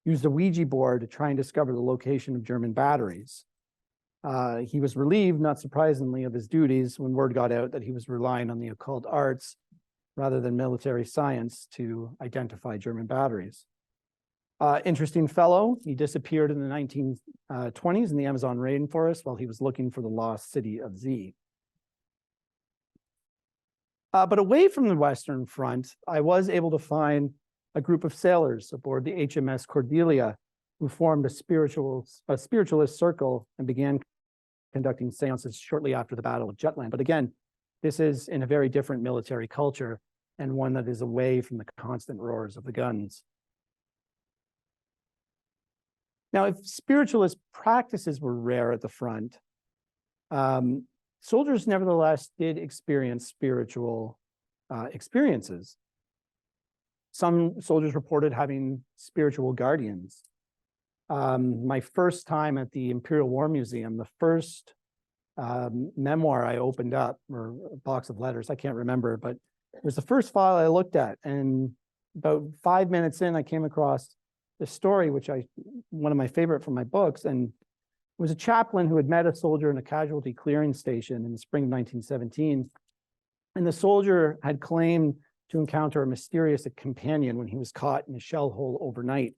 used a Ouija board to try and discover the location of German batteries. He was relieved, not surprisingly, of his duties when word got out that he was relying on the occult arts rather than military science to identify German batteries. Interesting fellow. He disappeared in the 1920s in the Amazon rainforest while he was looking for the lost city of Z. But away from the Western Front, I was able to find a group of sailors aboard the HMS Cordelia who formed a spiritualist circle and began conducting seances shortly after the Battle of Jutland. But again, this is in a very different military culture and one that is away from the constant roars of the guns. Now, if spiritualist practices were rare at the front, soldiers nevertheless did experience spiritual experiences. Some soldiers reported having spiritual guardians. My first time at the Imperial War Museum, the first memoir I opened up, or a box of letters, I can't remember, but it was the first file I looked at. And about 5 minutes in, I came across the story, which one of my favorite from my books, and it was a chaplain who had met a soldier in a casualty clearing station in the spring of 1917. And the soldier had claimed to encounter a mysterious companion when he was caught in a shell hole overnight.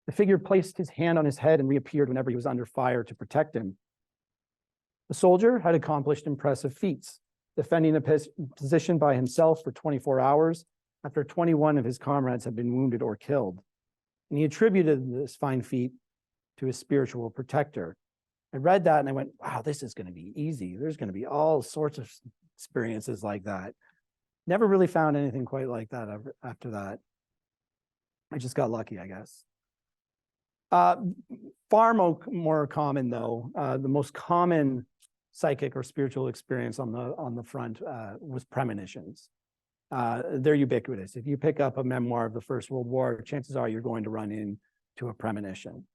The figure placed his hand on his head and reappeared whenever he was under fire to protect him. The soldier had accomplished impressive feats, defending a position by himself for 24 hours after 21 of his comrades had been wounded or killed. And he attributed this fine feat to his spiritual protector. I read that and I went, wow, this is going to be easy. There's going to be all sorts of experiences like that. Never really found anything quite like that after that. I just got lucky, I guess. Far more common though, the most common psychic or spiritual experience on the front was premonitions. They're ubiquitous. If you pick up a memoir of the First World War, chances are you're going to run into a premonition.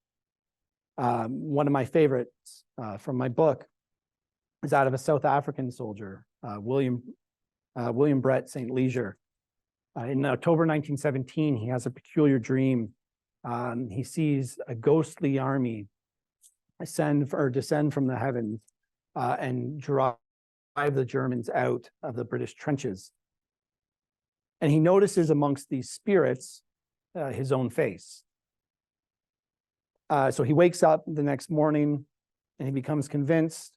One of my favorites from my book is out of a South African soldier, William Brett St. Leger. In October 1917, he has a peculiar dream. He sees a ghostly army descend from the heavens and drive the Germans out of the British trenches. And he notices amongst these spirits his own face. So he wakes up the next morning and he becomes convinced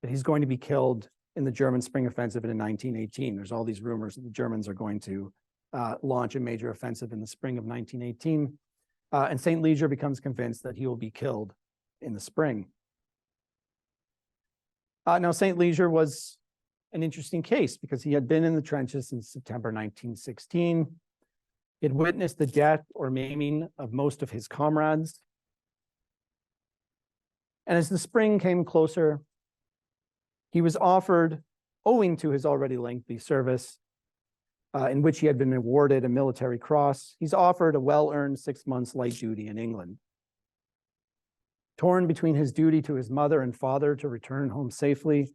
that he's going to be killed in the German spring offensive in 1918. There's all these rumors that the Germans are going to launch a major offensive in the spring of 1918. And St. Leger becomes convinced that he will be killed in the spring. Now, St. Leger was an interesting case because he had been in the trenches since September 1916. He had witnessed the death or maiming of most of his comrades. And as the spring came closer, he was offered, owing to his already lengthy service, in which he had been awarded a military cross, he's offered a well-earned 6 months light duty in England. Torn between his duty to his mother and father to return home safely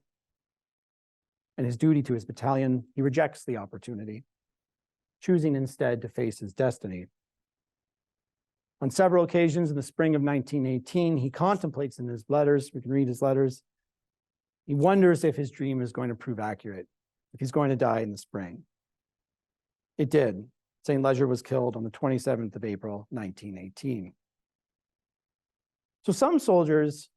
and his duty to his battalion, he rejects the opportunity, choosing instead to face his destiny. On several occasions in the spring of 1918, he contemplates in his letters, we can read his letters, he wonders if his dream is going to prove accurate, if he's going to die in the spring. It did. St. Leger was killed on the 27th of April, 1918. So some soldiers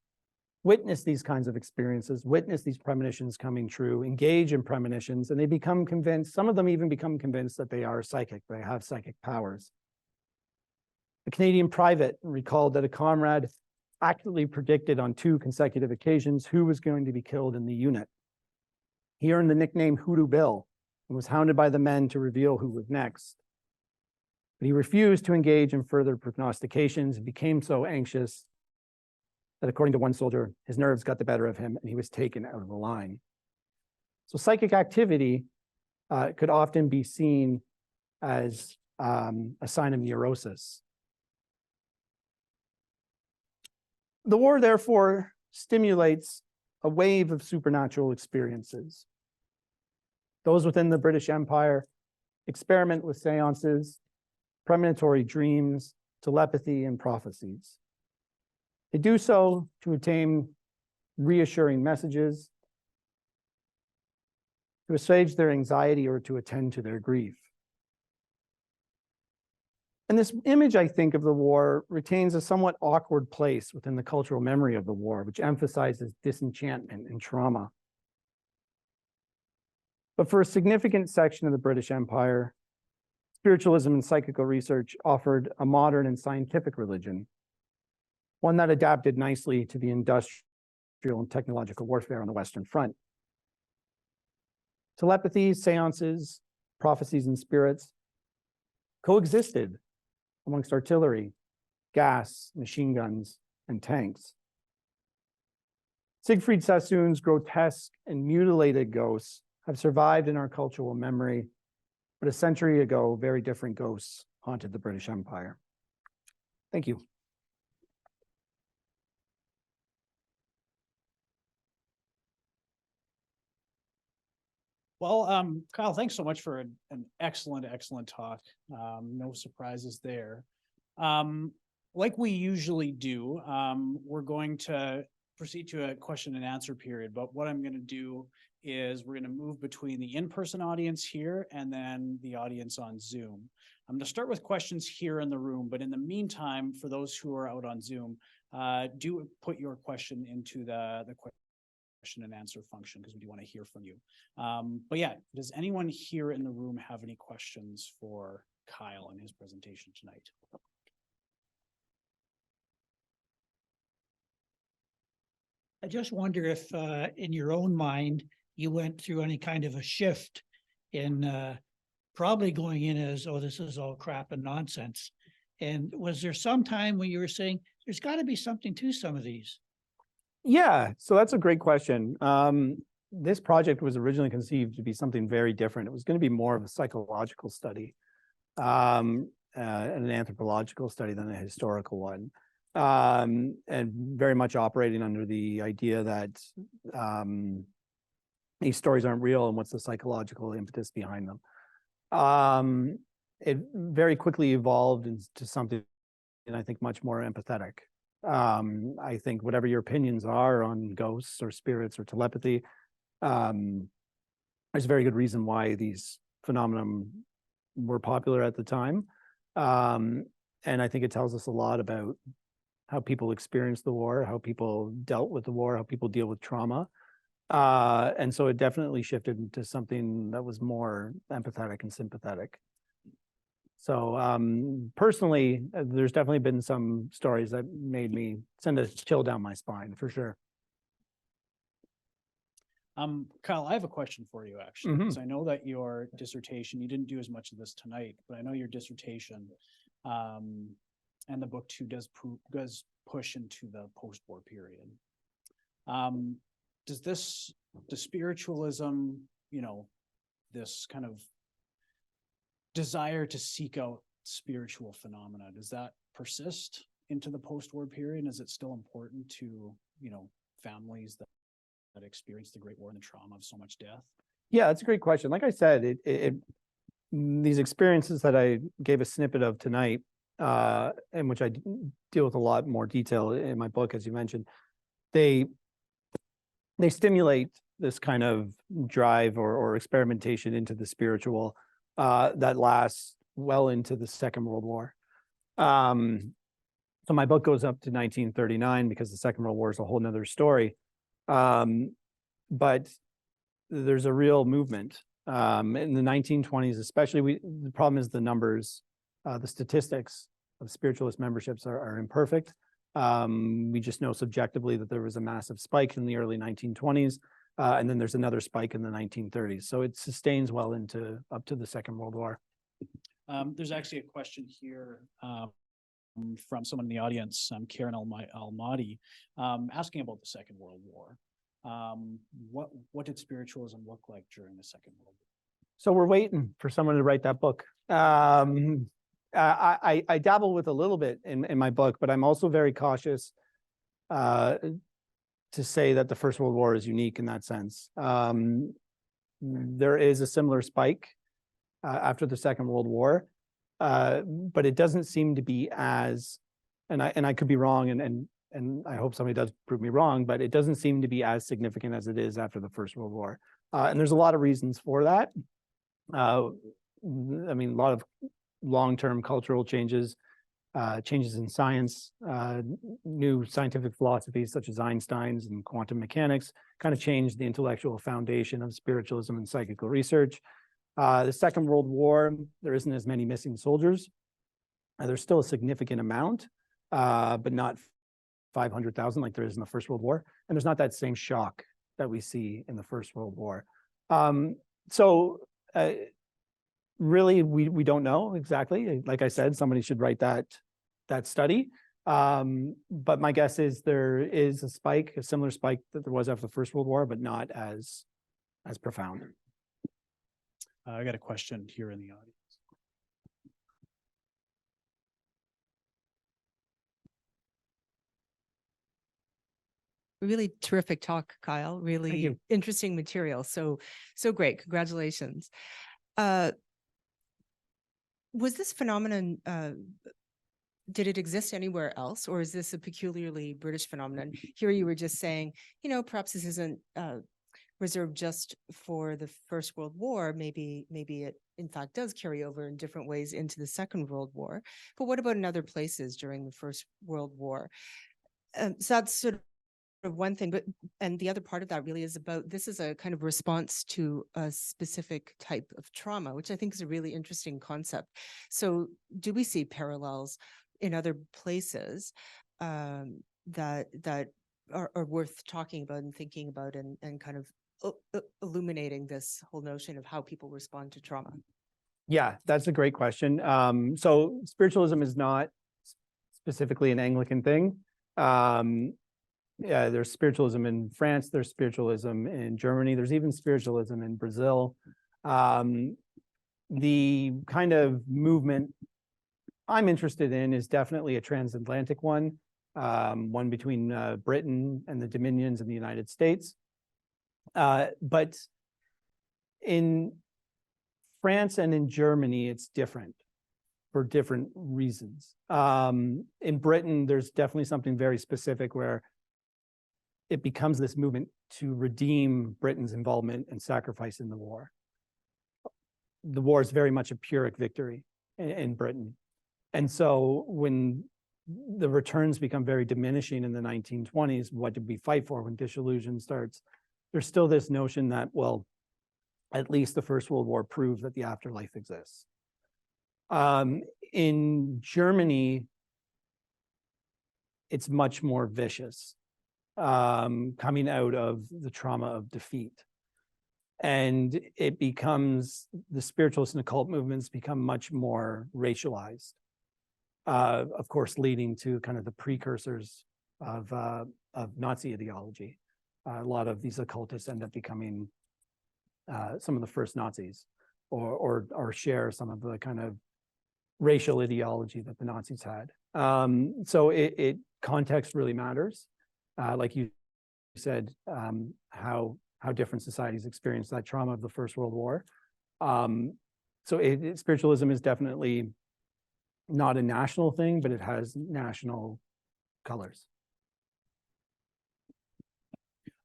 witness these kinds of experiences, witness these premonitions coming true, engage in premonitions, and they become convinced, some of them even become convinced that they are psychic, they have psychic powers. A Canadian private recalled that a comrade accurately predicted on 2 consecutive occasions who was going to be killed in the unit. He earned the nickname Hoodoo Bill and was hounded by the men to reveal who was next. But he refused to engage in further prognostications and became so anxious that, according to one soldier, his nerves got the better of him and he was taken out of the line. So psychic activity could often be seen as a sign of neurosis. The war, therefore, stimulates a wave of supernatural experiences. Those within the British Empire experiment with seances, premonitory dreams, telepathy, and prophecies. They do so to attain reassuring messages, to assuage their anxiety, or to attend to their grief. And this image, I think, of the war retains a somewhat awkward place within the cultural memory of the war, which emphasizes disenchantment and trauma. But for a significant section of the British Empire, spiritualism and psychical research offered a modern and scientific religion, one that adapted nicely to the industrial and technological warfare on the Western Front. Telepathy, seances, prophecies, and spirits coexisted amongst artillery, gas, machine guns, and tanks. Siegfried Sassoon's grotesque and mutilated ghosts have survived in our cultural memory, but a century ago, very different ghosts haunted the British Empire. Thank you. Well, Kyle, thanks so much for an excellent talk. No surprises there. Like we usually do, we're going to proceed to a question and answer period, but what I'm going to do is we're going to move between the in-person audience here and then the audience on Zoom. I'm going to start with questions here in the room, but in the meantime, for those who are out on Zoom, do put your question into the question and answer function because we do want to hear from you. But yeah, does anyone here in the room have any questions for Kyle in his presentation tonight? I just wonder if in your own mind, you went through any kind of a shift in probably going in as, oh, this is all crap and nonsense. And was there some time when you were saying, there's got to be something to some of these? Yeah, so that's a great question. This project was originally conceived to be something very different. It was going to be more of a psychological study, and an anthropological study than a historical one. And very much operating under the idea that these stories aren't real and what's the psychological impetus behind them. It very quickly evolved into something, and I think much more empathetic. I think whatever your opinions are on ghosts or spirits or telepathy, there's a very good reason why these phenomena were popular at the time. And I think it tells us a lot about how people experienced the war, how people dealt with the war, how people deal with trauma. And so it definitely shifted into something that was more empathetic and sympathetic. So personally, there's definitely been some stories that made me send a chill down my spine, for sure. Kyle, I have a question for you, actually, because I know that your dissertation, you didn't do as much of this tonight, but I know your dissertation and the book too does push into the post-war period. Does spiritualism, this kind of desire to seek out spiritual phenomena, does that persist into the post-war period? And is it still important to, families that experienced the Great War and the trauma of so much death? Yeah, that's a great question. Like I said, these experiences that I gave a snippet of tonight, in which I deal with a lot more detail in my book, as you mentioned, they stimulate this kind of drive or experimentation into the spiritual that lasts well into the Second World War. So my book goes up to 1939 because the Second World War is a whole nother story. But there's a real movement in the 1920s, especially. The problem is the numbers, the statistics of spiritualist memberships are imperfect. We just know subjectively that there was a massive spike in the early 1920s, and then there's another spike in the 1930s. So it sustains well up to the Second World War. There's actually a question here from someone in the audience, Karen Almaty, asking about the Second World War. What did spiritualism look like during the Second World War? So we're waiting for someone to write that book. I dabble with a little bit in my book, but I'm also very cautious to say that the First World War is unique in that sense. There is a similar spike after the Second World War, but it doesn't seem to be as, and I could be wrong, and I hope somebody does prove me wrong, but it doesn't seem to be as significant as it is after the First World War. And there's a lot of reasons for that. I mean, a lot of long-term cultural changes, changes in science, new scientific philosophies such as Einstein's and quantum mechanics kind of changed the intellectual foundation of spiritualism and psychical research. The Second World War, there isn't as many missing soldiers. There's still a significant amount, but not 500,000 like there is in the First World War. And there's not that same shock that we see in the First World War. Really, we don't know exactly. Like I said, somebody should write that study. But my guess is there is a spike, a similar spike that there was after the First World War, but not as profound. I got a question here in the audience. Really terrific talk, Kyle. Really interesting material. So great. Congratulations. Was this phenomenon, did it exist anywhere else, or is this a peculiarly British phenomenon? Here you were just saying, perhaps this isn't reserved just for the First World War. Maybe it in fact does carry over in different ways into the Second World War. But what about in other places during the First World War? So that's sort of one thing, and the other part of that really is about, this is a kind of response to a specific type of trauma, which I think is a really interesting concept. So do we see parallels in other places that are worth talking about and thinking about and kind of illuminating this whole notion of how people respond to trauma? Yeah, that's a great question. So spiritualism is not specifically an Anglican thing. Yeah, there's spiritualism in France, there's spiritualism in Germany, there's even spiritualism in Brazil. The kind of movement I'm interested in is definitely a transatlantic one, one between Britain and the Dominions in the United States. But in France and in Germany, it's different for different reasons. In Britain, there's definitely something very specific where it becomes this movement to redeem Britain's involvement and sacrifice in the war. The war is very much a Pyrrhic victory in Britain. And so when the returns become very diminishing in the 1920s, what did we fight for when disillusion starts? There's still this notion that, well, at least the First World War proved that the afterlife exists. In Germany, it's much more vicious, coming out of the trauma of defeat. And it becomes, the spiritualist and occult movements become much more racialized, of course, leading to kind of the precursors of Nazi ideology. A lot of these occultists end up becoming some of the first Nazis, or share some of the kind of racial ideology that the Nazis had. So context really matters. Like you said, how different societies experience that trauma of the First World War. So spiritualism is definitely not a national thing, but it has national colors.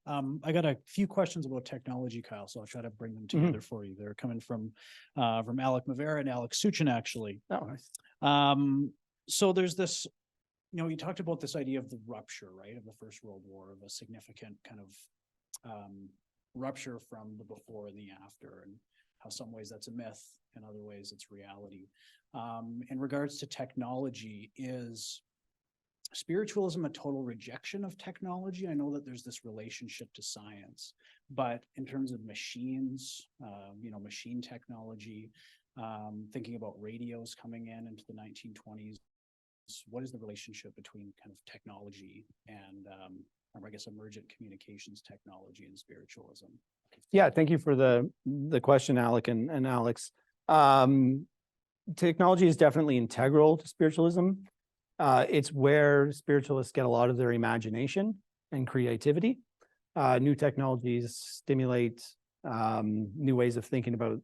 I got a few questions about technology, Kyle, so I'll try to bring them together for you. They're coming from Alec Mavera and Alex Suchin, actually. Oh, nice. So there's this, you talked about this idea of the rupture, right, of the First World War, of a significant kind of rupture from the before and the after, and how some ways that's a myth, in other ways it's reality. In regards to technology, is spiritualism a total rejection of technology? I know that there's this relationship to science, but in terms of machines, machine technology, thinking about radios coming into the 1920s, what is the relationship between kind of technology and, or I guess, emergent communications technology and spiritualism? Yeah, thank you for the question, Alec and Alex. Technology is definitely integral to spiritualism. It's where spiritualists get a lot of their imagination and creativity. New technologies stimulate new ways of thinking about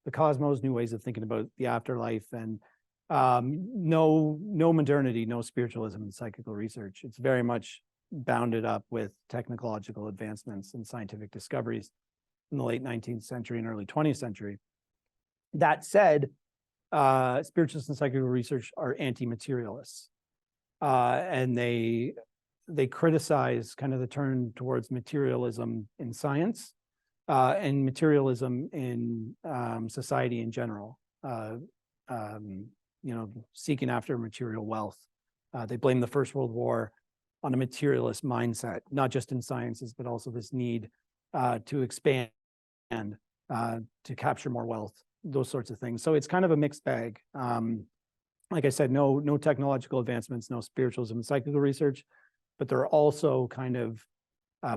the cosmos, new ways of thinking about the afterlife, and no modernity, no spiritualism in psychical research. It's very much bounded up with technological advancements and scientific discoveries in the late 19th century and early 20th century. That said, spiritualists and psychical research are anti-materialists. And they criticize kind of the turn towards materialism in science and materialism in society in general, seeking after material wealth. They blame the First World War on a materialist mindset, not just in sciences, but also this need to expand and to capture more wealth, those sorts of things. So it's kind of a mixed bag. Like I said, no technological advancements, no spiritualism and psychical research, but they're also kind of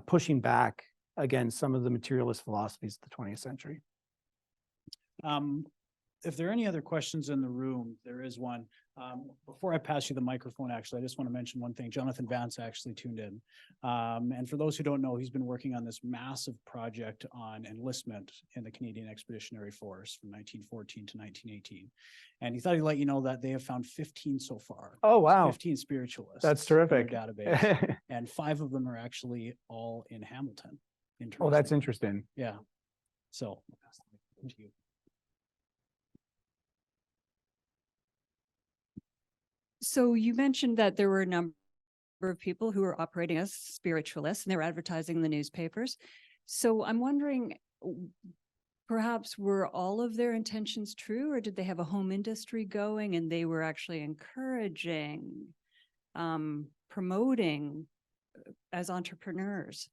pushing back against some of the materialist philosophies of the 20th century. If there are any other questions in the room, there is one. Before I pass you the microphone, actually, I just want to mention one thing. Jonathan Vance actually tuned in. And for those who don't know, he's been working on this massive project on enlistment in the Canadian Expeditionary Force from 1914 to 1918. And he thought he'd let you know that they have found 15 so far. Oh, wow. 15 spiritualists. That's terrific. In their database. And 5 of them are actually all in Hamilton. Oh, that's interesting. Yeah. So I'll pass the microphone to you. So you mentioned that there were a number of people who were operating as spiritualists and they were advertising in the newspapers. So I'm wondering, perhaps were all of their intentions true, or did they have a home industry going and they were actually encouraging, promoting as entrepreneurs,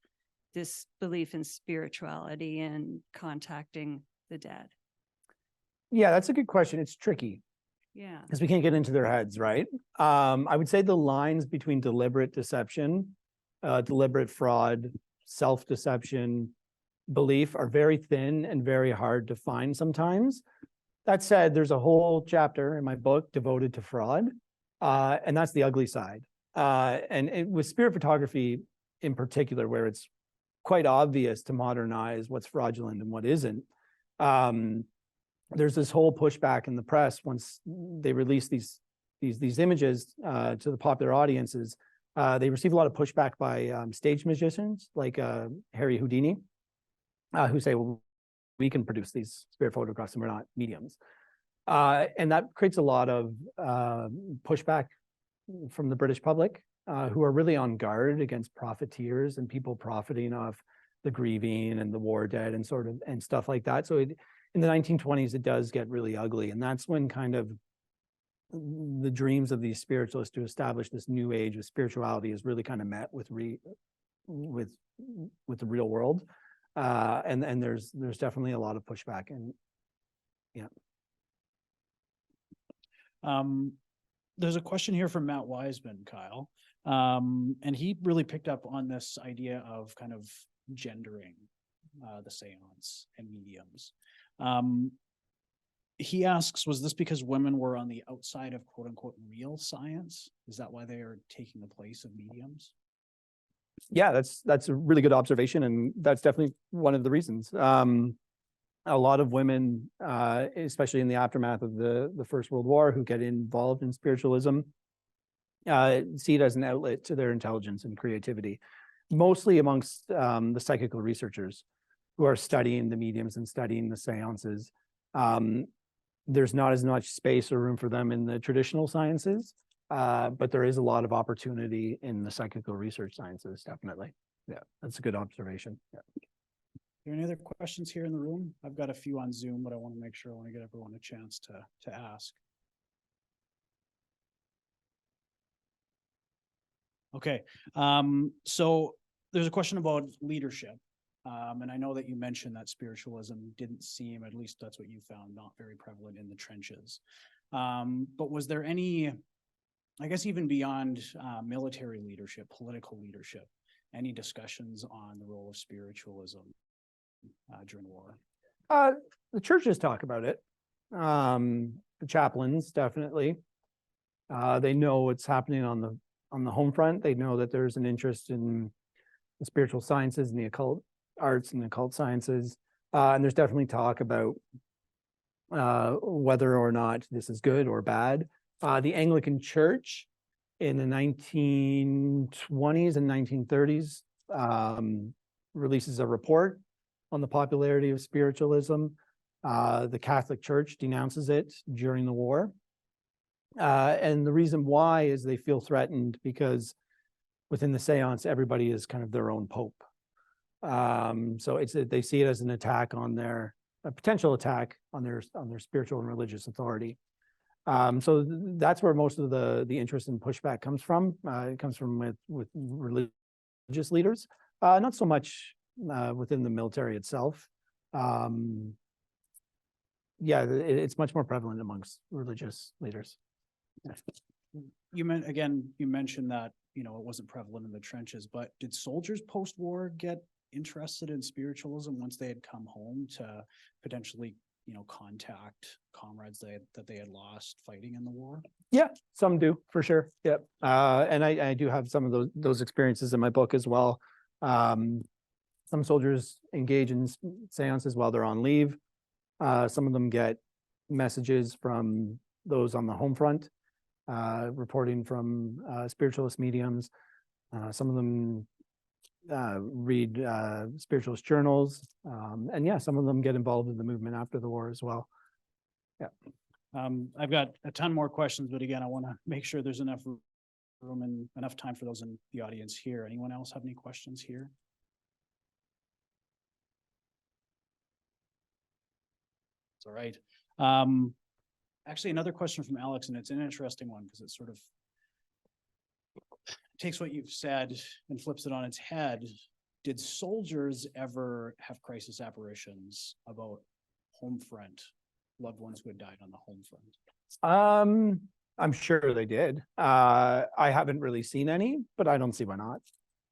this belief in spirituality and contacting the dead? Yeah, that's a good question. It's tricky Yeah. because we can't get into their heads, right? I would say the lines between deliberate deception, deliberate fraud, self-deception, belief are very thin and very hard to find sometimes. That said, there's a whole chapter in my book devoted to fraud, and that's the ugly side. With spirit photography in particular, where it's quite obvious to modernize what's fraudulent and what isn't, there's this whole pushback in the press once they release these images to the popular audiences. They receive a lot of pushback by stage magicians like Harry Houdini, who say, well, we can produce these spirit photographs and we're not mediums. And that creates a lot of pushback from the British public, who are really on guard against profiteers and people profiting off the grieving and the war dead and stuff like that. So in the 1920s, it does get really ugly. And that's when kind of the dreams of these spiritualists to establish this new age of spirituality is really kind of met with the real world. And there's definitely a lot of pushback. And yeah. There's a question here from Matt Wiseman, Kyle. And he really picked up on this idea of kind of gendering the seance and mediums. He asks, was this because women were on the outside of quote unquote real science? Is that why they are taking the place of mediums? Yeah, that's a really good observation. And that's definitely one of the reasons. A lot of women, especially in the aftermath of the First World War, who get involved in spiritualism, see it as an outlet to their intelligence and creativity, mostly amongst the psychical researchers who are studying the mediums and studying the seances. There's not as much space or room for them in the traditional sciences, but there is a lot of opportunity in the psychical research sciences, definitely. Yeah, that's a good observation. Yeah. Are there any other questions here in the room? I've got a few on Zoom, but I want to make sure I want to get everyone a chance to ask. Okay, so there's a question about leadership. And I know that you mentioned that spiritualism didn't seem, at least that's what you found, not very prevalent in the trenches. But was there any, I guess even beyond military leadership, political leadership, any discussions on the role of spiritualism during the war? The churches talk about it. The chaplains, definitely. They know what's happening on the home front. They know that there's an interest in the spiritual sciences and the occult arts and occult sciences. And there's definitely talk about whether or not this is good or bad. The Anglican Church in the 1920s and 1930s releases a report on the popularity of spiritualism. The Catholic Church denounces it during the war. And the reason why is they feel threatened because within the seance, everybody is kind of their own pope. So they see it as an attack on a potential attack on their spiritual and religious authority. So that's where most of the interest and pushback comes from. It comes from with religious leaders, not so much within the military itself. Yeah, it's much more prevalent amongst religious leaders. You mentioned that, it wasn't prevalent in the trenches, but did soldiers post-war get interested in spiritualism once they had come home to potentially, contact comrades that they had lost fighting in the war? Yeah, some do for sure. Yep. And I do have some of those experiences in my book as well. Some soldiers engage in seances while they're on leave. Some of them get messages from those on the home front, reporting from spiritualist mediums. Some of them read spiritualist journals. And yeah, some of them get involved in the movement after the war as well. Yeah. I've got a ton more questions, but again, I want to make sure there's enough room and enough time for those in the audience here. Anyone else have any questions here? It's all right. Actually, another question from Alex, and it's an interesting one because it sort of takes what you've said and flips it on its head. Did soldiers ever have crisis apparitions about home front, loved ones who had died on the home front? I'm sure they did. I haven't really seen any, but I don't see why not.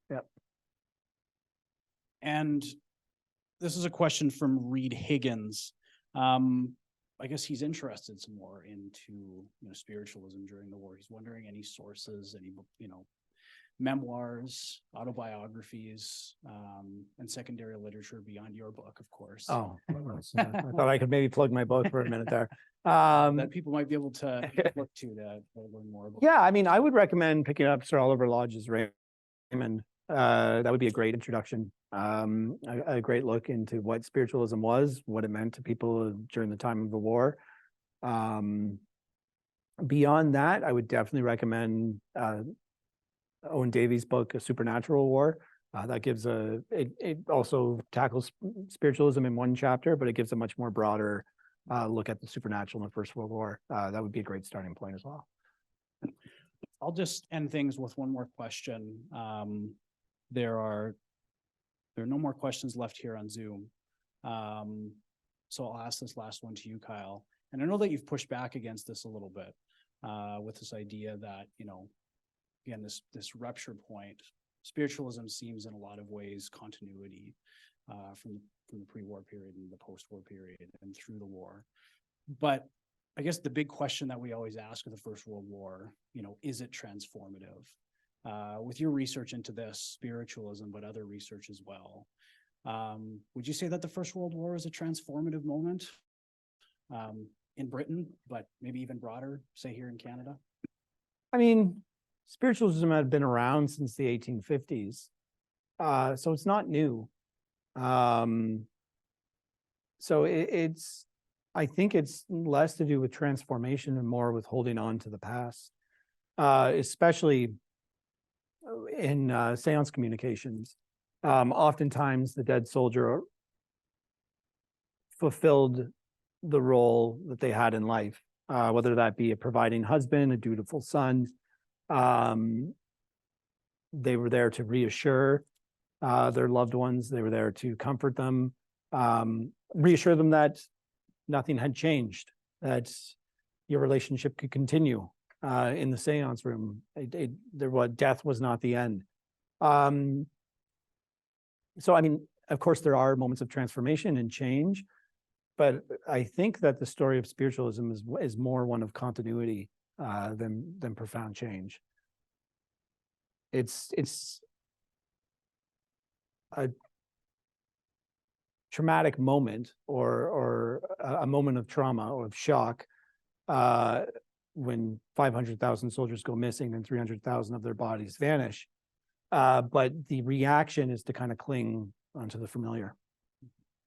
Yep. And this is a question from Reed Higgins. I guess he's interested some more into spiritualism during the war. He's wondering any sources, any memoirs, autobiographies, and secondary literature beyond your book, of course. Oh, I thought I could maybe plug my book for a minute there. That people might be able to look to learn more about. Yeah, I mean, I would recommend picking up Sir Oliver Lodge's Raymond. That would be a great introduction. A great look into what spiritualism was, what it meant to people during the time of the war. Beyond that, I would definitely recommend Owen Davies' book, A Supernatural War. That gives it also tackles spiritualism in one chapter, but it gives a much more broader look at the supernatural in the First World War. That would be a great starting point as well. I'll just end things with one more question. There are no more questions left here on Zoom. So I'll ask this last one to you, Kyle. And I know that you've pushed back against this a little bit with this idea that, again, this rupture point, spiritualism seems in a lot of ways continuity from the pre-war period and the post-war period and through the war. But I guess the big question that we always ask with the First World War, is it transformative? With your research into this, spiritualism, but other research as well, would you say that the First World War is a transformative moment in Britain, but maybe even broader, say here in Canada? I mean, spiritualism had been around since the 1850s, so it's not new. So I think it's less to do with transformation and more with holding on to the past, especially in seance communications. Oftentimes the dead soldier fulfilled the role that they had in life, whether that be a providing husband, a dutiful son. They were there to reassure their loved ones. They were there to comfort them, reassure them that nothing had changed, that your relationship could continue in the seance room. Death was not the end. So, I mean, of course, there are moments of transformation and change, but I think that the story of spiritualism is more one of continuity than profound change. It's a traumatic moment or a moment of trauma or of shock when 500,000 soldiers go missing and 300,000 of their bodies vanish. But the reaction is to kind of cling onto the familiar.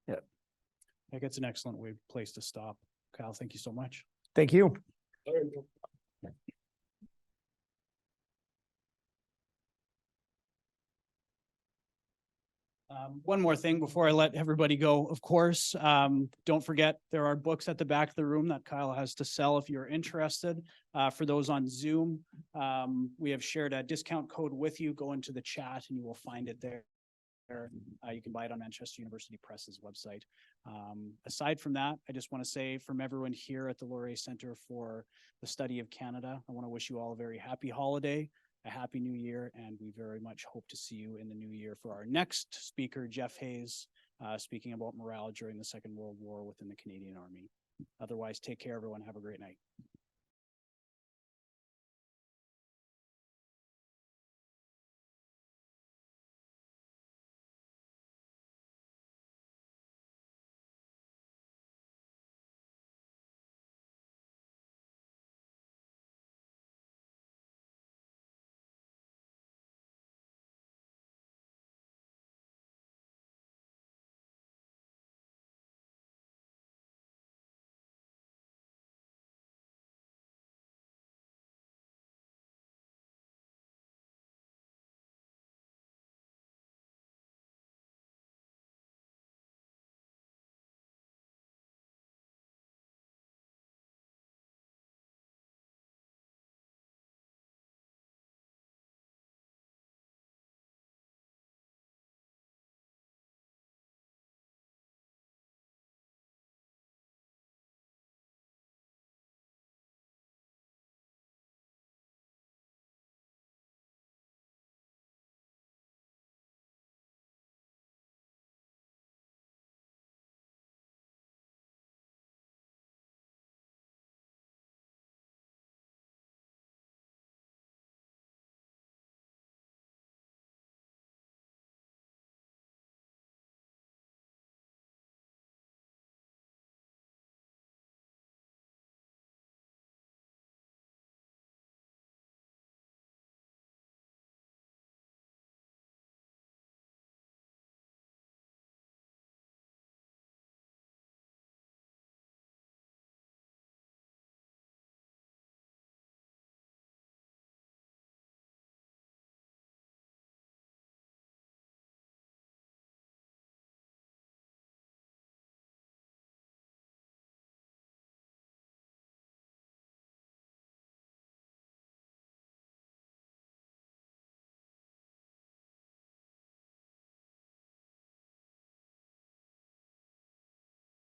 Yeah. I think it's an excellent place to stop. Kyle, thank you so much. Thank you. One more thing before I let everybody go, of course, don't forget there are books at the back of the room that Kyle has to sell if you're interested. For those on Zoom, we have shared a discount code with you. Go into the chat and you will find it there. You can buy it on Manchester University Press's website. Aside from that, I just want to say from everyone here at the Laurier Center for the Study of Canada, I want to wish you all a very happy holiday, a happy new year, and we very much hope to see you in the new year for our next speaker, Jeff Hayes, speaking about morale during the Second World War within the Canadian Army. Otherwise, take care, everyone. Have a great night.